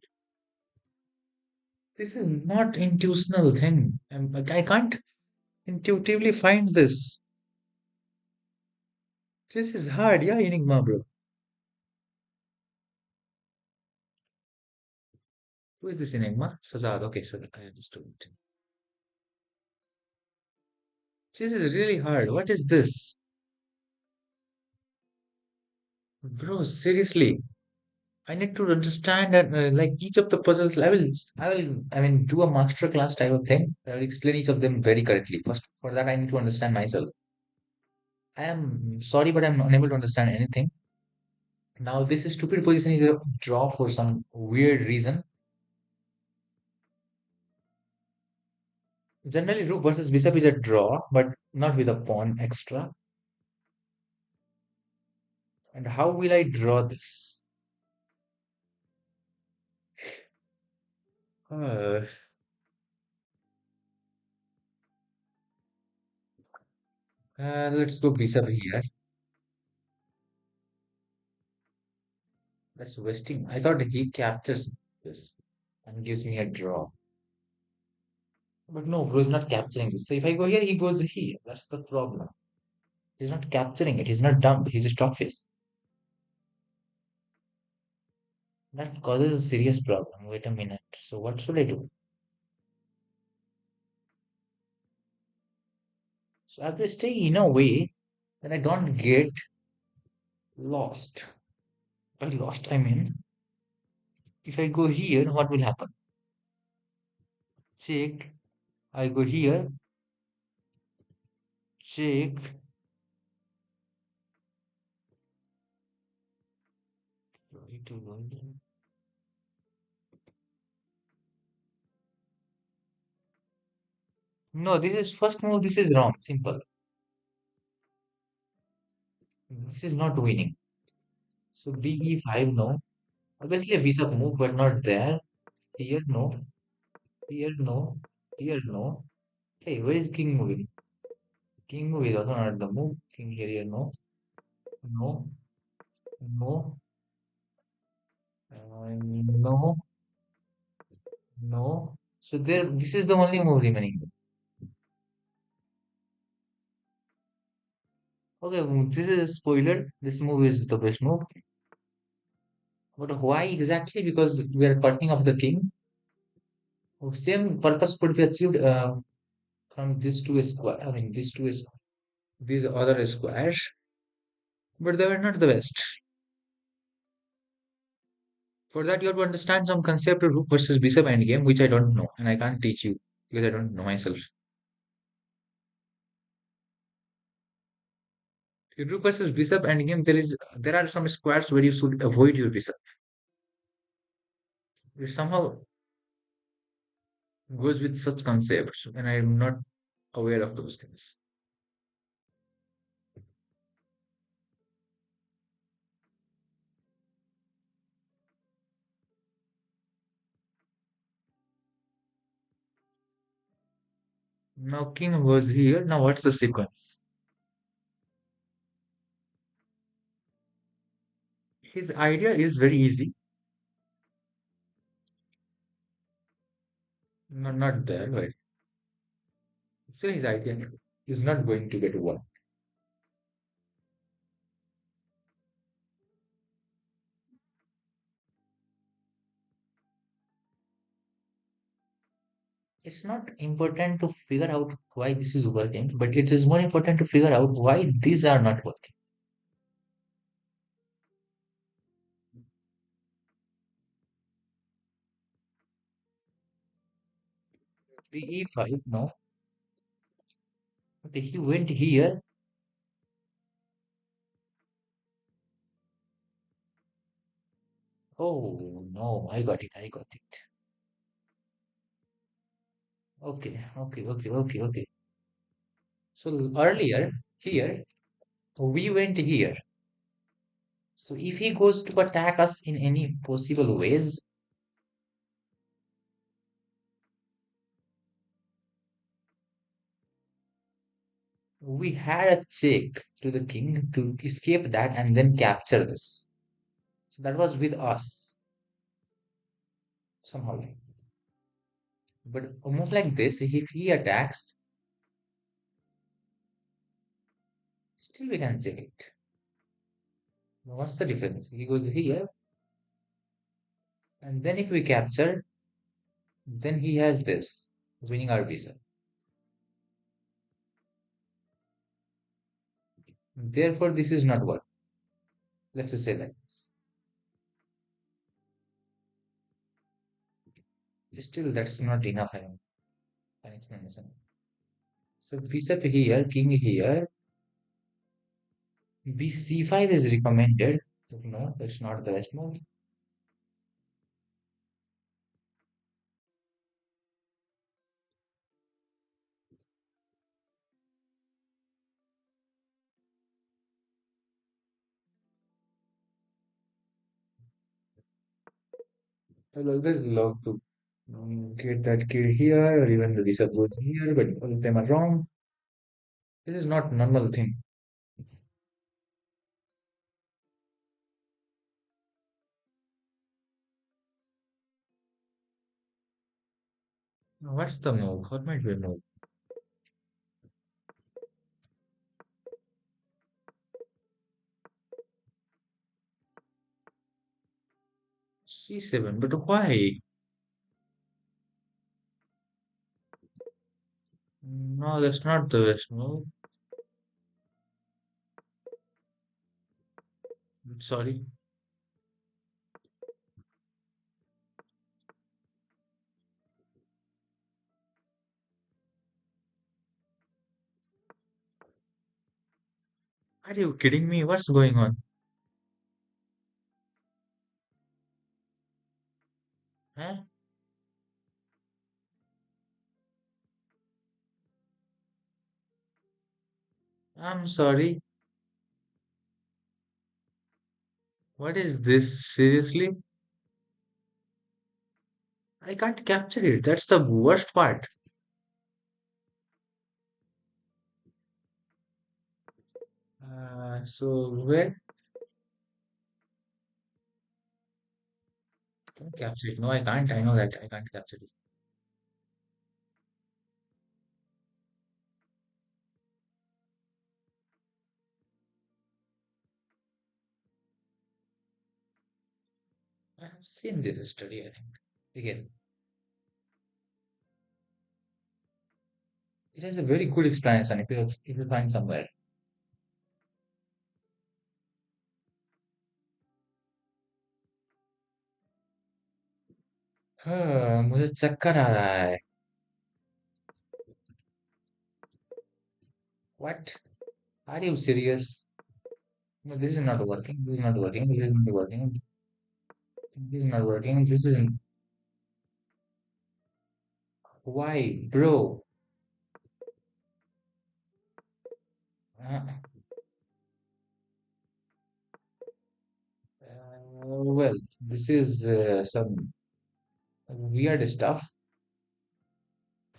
This is not intuitional thing. I can't intuitively find this. This is hard, yeah, Enigma, bro. Who is this Enigma? Sajad. Okay, so I understood. This is really hard. What is this? Bro, seriously. I need to understand that, like each of the puzzles. I mean, do a master class type of thing. I will explain each of them very correctly. First, for that, I need to understand myself. I am sorry, but I'm unable to understand anything. Now, this stupid position is a draw for some weird reason. Generally, rook versus bishop is a draw, but not with a pawn extra. And how will I draw this? Uh, let's go bishop here. That's wasting. I thought he captures this and gives me a draw. But no, bro is not capturing this. So if I go here, he goes here. That's the problem. He's not capturing it. He's not dumb. He's a stockfish. That causes a serious problem. Wait a minute. So what should I do? So I have to stay in a way that I don't get lost. By lost, I mean, if I go here, what will happen? Check. I go here. Check. Try to go here. No, this is first move. This is wrong. Simple. This is not winning. So BE5, no. Obviously a bishop move, but not there. Here, no. Here, no. Here, no. Hey, where is king moving? King move is also not the move. King here, no. No. No. No. No. So there, this is the only move remaining. Okay, this is a spoiler. This move is the best move. But why exactly? Because we are cutting off the king. Same purpose could be achieved from these two square. I mean, these other squares, but they were not the best. For that, you have to understand some concept of rook versus bishop endgame, which I don't know, and I can't teach you because I don't know myself. In rook versus bishop endgame, there are some squares where you should avoid your bishop. It somehow goes with such concepts, and I am not aware of those things. Now king was here. Now what's the sequence? His idea is very easy. No, not there, right? Still, his idea is not going to get one. It's not important to figure out why this is working, but it is more important to figure out why these are not working. The e5, no. Okay, he went here. Oh no, I got it, I got it. Okay. So earlier here, we went here. So if he goes to attack us in any possible ways, we had a check to the king to escape that and then capture this. So that was with us. somehow. But a move like this, if he attacks, still we can check it. What's the difference? He goes here, and then if we capture, then he has this, winning our visa. Therefore, this is not what. Let's just say like this. Still, that's not enough, I mean, an explanation. So bishop here, king here, bc5 is recommended. No, that's not the best move. I'll always love to get that kid here, or even the bishop goes here, but all of them are wrong. This is not normal thing. What's the move? What might be a move? C7, but why? No, that's not the best move. Sorry. Are you kidding me? What's going on? Huh? I'm sorry. What is this? Seriously? I can't capture it. That's the worst part. So where can I capture it? No, I can't. I know that I can't capture it. I have seen this study, I think. Again, it has a very good explanation if you find somewhere. मुझे चक्कर आ रहा है. What? Are you serious? No, this is not working. This is not working. This is not working. This is not working. This isn't. Why, bro? Uh, well, this is some weird stuff.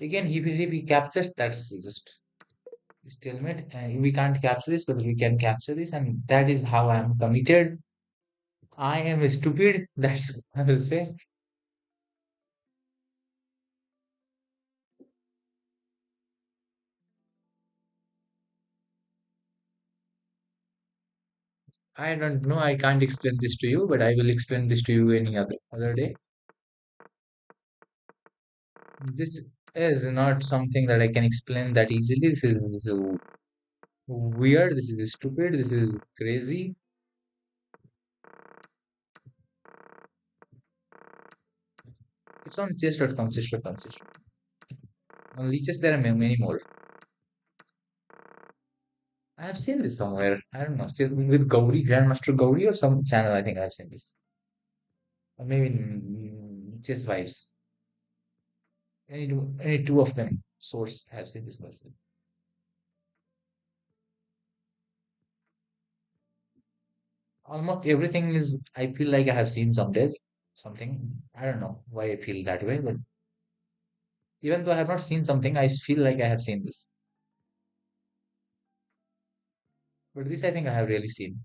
Again, if he captures, that's just stalemate. We can't capture this, but we can capture this, and that is how I am committed. I am stupid. That's I will say. I don't know. I can't explain this to you, but I will explain this to you any other day. This is not something that I can explain that easily. This is weird. This is stupid. This is crazy. It's on chess.com, chess.com, chess.com. On leeches, there are many more. I have seen this somewhere. I don't know. With Gauri, Grandmaster Gauri, or some channel. I think I've seen this. Or maybe in Chess Vibes. Any two of them source have seen this person. Almost everything is. I feel like I have seen some days something. I don't know why I feel that way, but even though I have not seen something, I feel like I have seen this. But this I think I have really seen.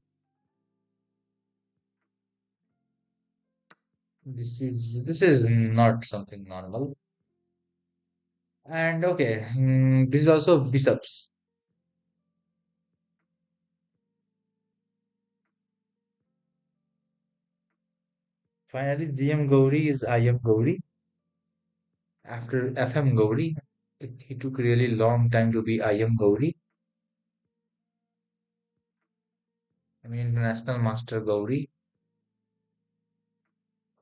This is not something normal. And okay, this is also bishops. Finally, GM Gauri is IM Gauri. After FM Gauri, he took really long time to be IM Gauri. I mean, International Master Gauri.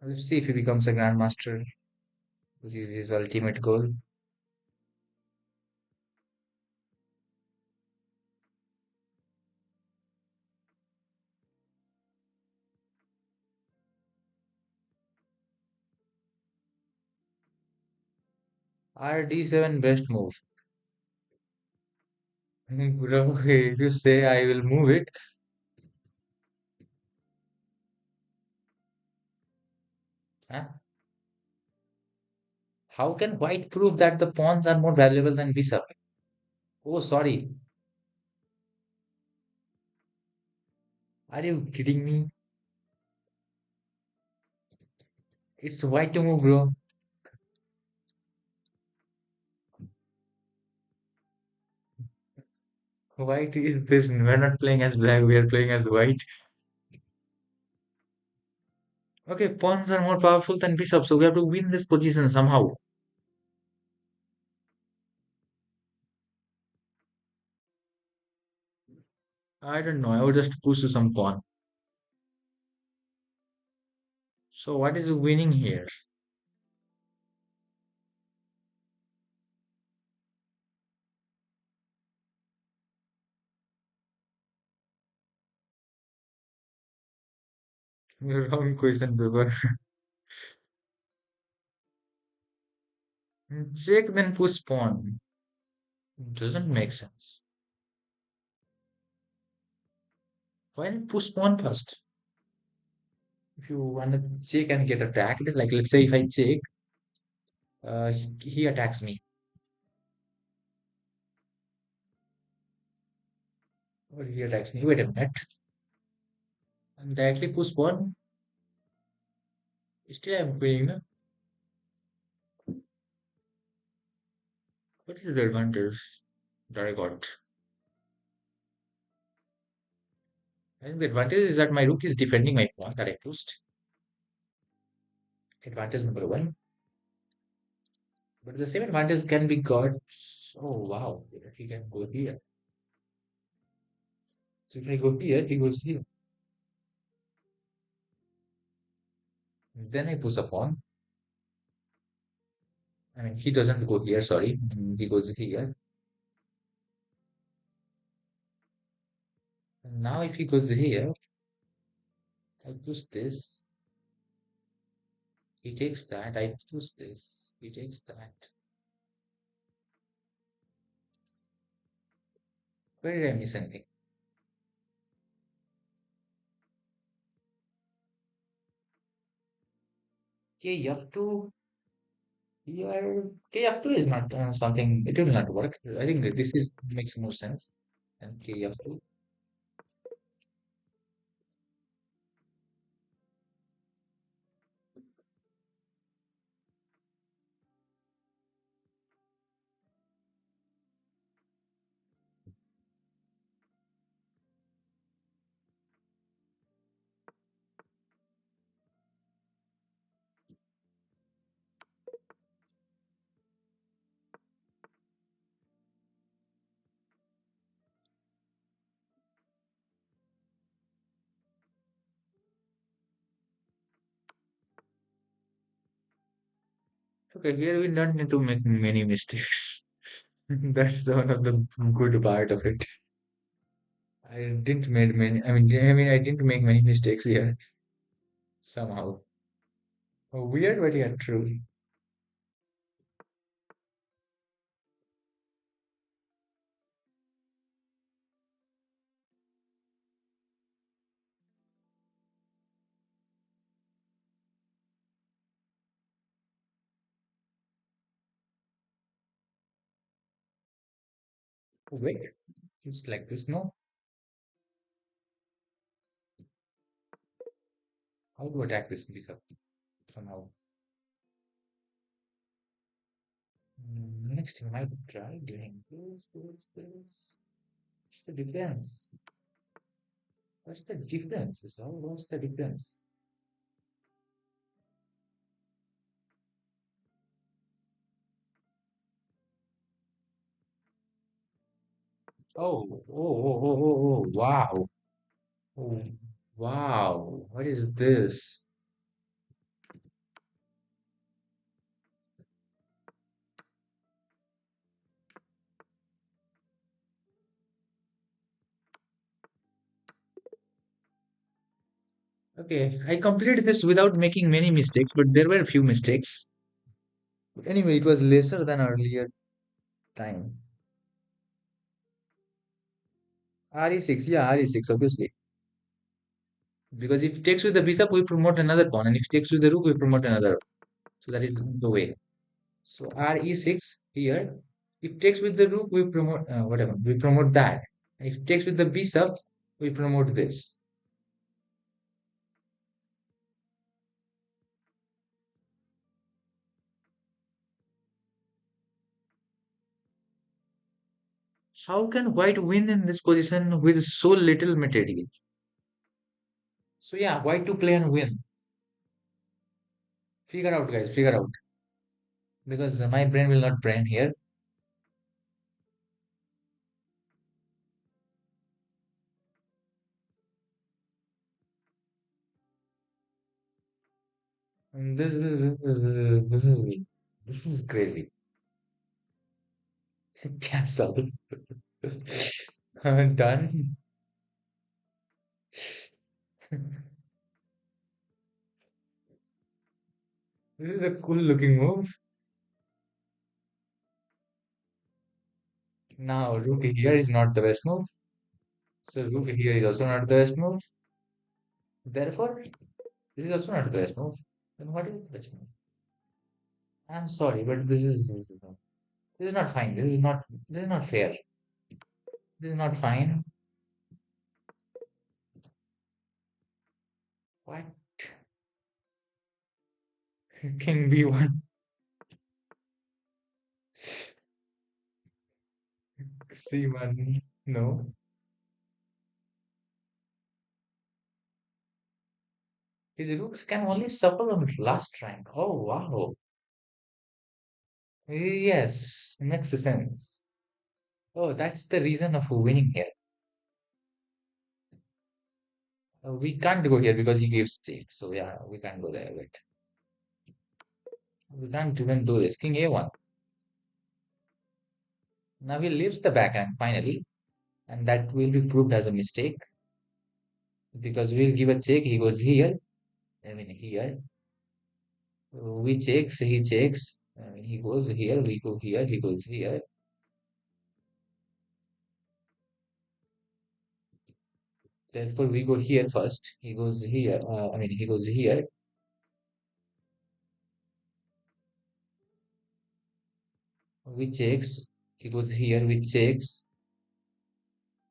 Let's see if he becomes a Grandmaster, which is his ultimate goal. RD7 best move. Bro, if you say I will move it, huh? How can white prove that the pawns are more valuable than bishop? Oh, sorry. Are you kidding me? It's white to move, bro. White is this. We're not playing as black, we are playing as white. Okay, pawns are more powerful than bishops, so we have to win this position somehow. I don't know. I would just push to some pawn. So what is winning here? Wrong question, paper. Check then push pawn. Doesn't make sense. Why not push pawn first? If you wanna check and get attacked, like let's say if I check, he attacks me, or he attacks me. Wait a minute. And directly push pawn. Still I'm winning, no? What is the advantage that I got? I think the advantage is that my rook is defending my pawn that I pushed. Advantage number one. But the same advantage can be got. Oh wow, he can go here. So if I go here, he goes here. Then I push a pawn. I mean, he doesn't go here, sorry. He goes here. And now if he goes here, I push this. He takes that. I push this. He takes that. Where did I miss anything? Okay, F2. Here, KF2 is not something, it will not work. I think that this is makes more sense than KF2. Okay, here we don't need to make many mistakes. That's the one of the good part of it. I didn't make many. I mean, I didn't make many mistakes here somehow. Oh, weird, but yeah, true. Oh, wait, it's like this, no? How to attack this piece of? somehow. Next, you might try doing this. What's the difference? What's the difference? So, what's the difference? Wow. Oh, wow. What is this? Okay, I completed this without making many mistakes, but there were a few mistakes. But anyway, it was lesser than earlier time. RE6, yeah, RE6, obviously. Because if it takes with the bishop, we promote another pawn, and if it takes with the rook, we promote another. So that is the way. So RE6 here. If it takes with the rook, we promote whatever. We promote that. If it takes with the bishop, we promote this. How can white win in this position with so little material? So yeah, white to play and win. Figure out, guys. Figure out. Because my brain will not brain here. And this is crazy. Cancel. Done. This is a cool looking move. Now, rook here is not the best move. So, rook here is also not the best move. Therefore, this is also not the best move. Then what is the best move? I'm sorry, but this is not fine. This is not fair. This is not fine. What? King B1, C1. No. His rooks can only suffer on last rank. Oh wow. Yes, makes sense. Oh, that's the reason of winning here. We can't go here because he gives stake. So yeah, we can't go there. Wait. We can't even do this. King A1. Now he leaves the backhand finally, and that will be proved as a mistake because we'll give a check. He goes here. I mean here. We checks. He checks. He goes here. We go here. He goes here. Therefore, we go here first. He goes here. I mean, he goes here. We checks. He goes here. We checks.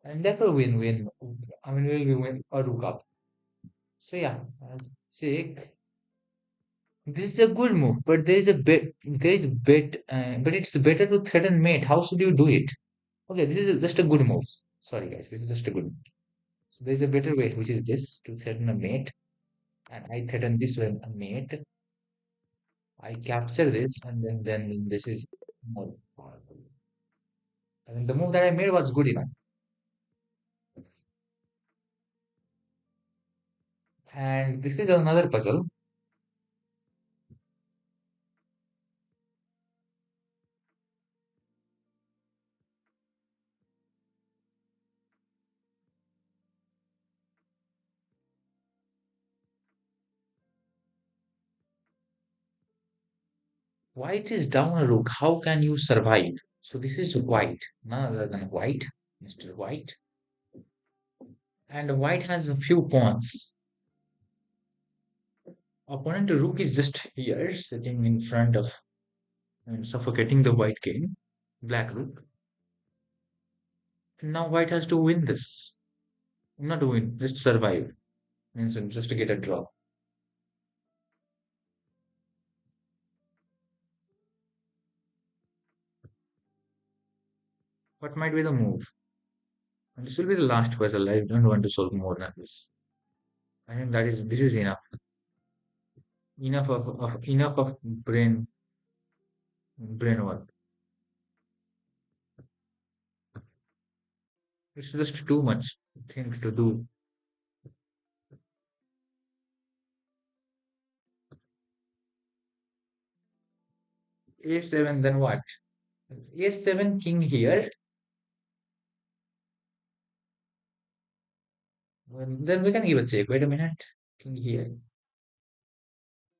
And therefore, win-win. I mean, we'll be win or rook up. So yeah, check. This is a good move, but there is a bit. There is a bit. But it's better to threaten mate. How should you do it? Okay, this is just a good move. Sorry, guys. This is just a good move. So there is a better way, which is this to threaten a mate. And I threaten this one a mate. I capture this, and then this is more powerful. I mean, the move that I made was good enough. And this is another puzzle. White is down a rook. How can you survive? So this is white, none other than white, Mr. White. And white has a few pawns. Opponent rook is just here, sitting in front of and suffocating the white king, black rook. And now white has to win this. Not to win, just survive. Means just to get a draw. What might be the move? And this will be the last puzzle. I don't want to solve more than this. I think this is enough. Enough of brain work. It's just too much thing to do. A7, then what? A7 king here. Well, then we can give a check. Wait a minute. King here.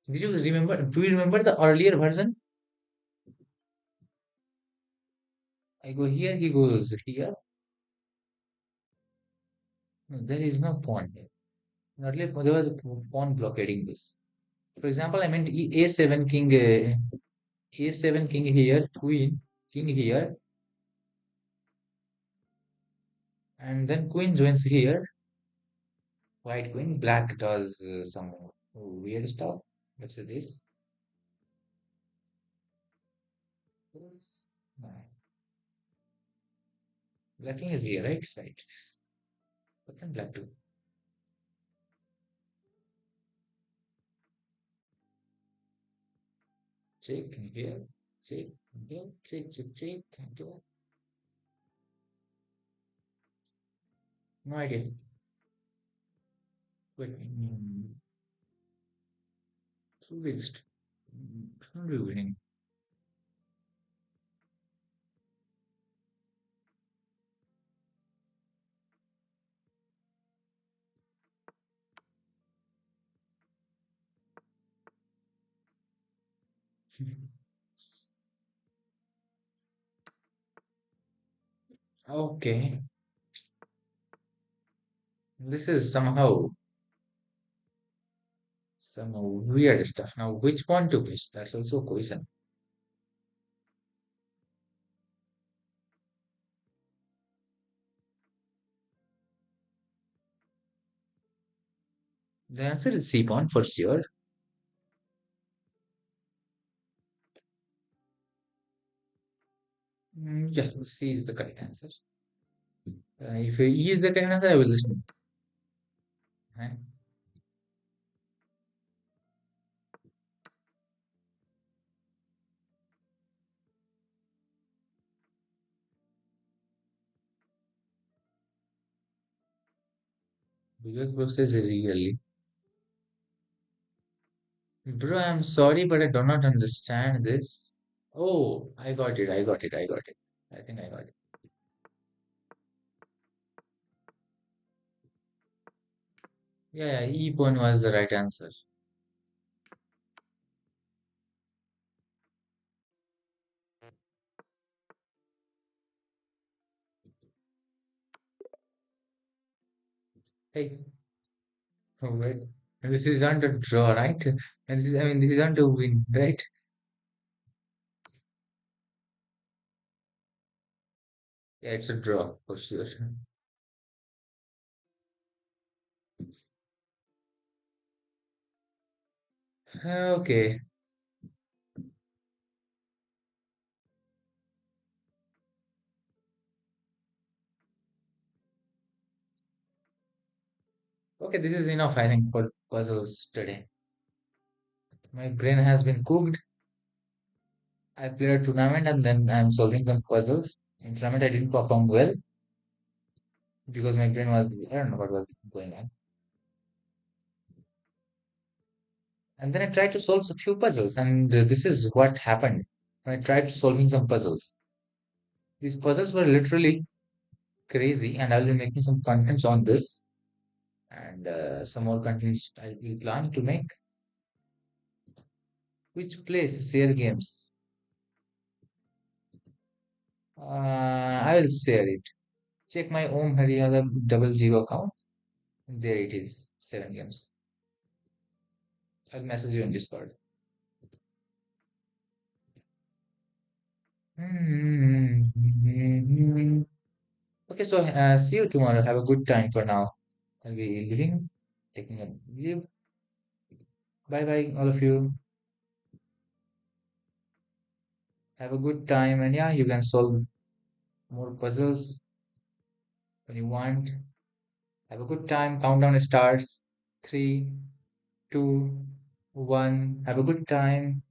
Did you remember? Do you remember the earlier version? I go here, he goes here. No, there is no pawn here. Earlier, there was a pawn blockading this. For example, I meant A7 king, A7 king here, queen, king here, and then queen joins here. White queen, black does some weird stuff. What's this? No. Black king is here, right? Right. But then black too. Check here, check here, check here. No idea. Wait, so waste. Not be winning. Okay, this is some weird stuff. Now, which one to push? That's also a question. The answer is C pawn for sure. Yeah, C is the correct answer. If E is the correct answer, I will listen. Right? Bigger process really. Bro, I'm sorry, but I do not understand this. Oh, I got it. I think I got it. Yeah, E pawn was the right answer. Hey, oh, wait. And this is not a draw, right? And this is not a win, right? Yeah, it's a draw for sure. Okay, okay, this is enough, I think, for puzzles today. My brain has been cooked. I played a tournament and then I'm solving some puzzles. In tournament, I didn't perform well because my brain was, I don't know what was going on. And then I tried to solve a few puzzles, and this is what happened when I tried solving some puzzles. These puzzles were literally crazy, and I'll be making some contents on this, and some more contents I will plan to make. Which place share games? I will share it. Check my Om Haryana 00 account. There it is, 7 games. I'll message you in Discord. Okay, so see you tomorrow. Have a good time for now. I'll be leaving, taking a leave. Bye bye, all of you. Have a good time, and yeah, you can solve more puzzles when you want. Have a good time. Countdown starts. Three, two, one. Have a good time.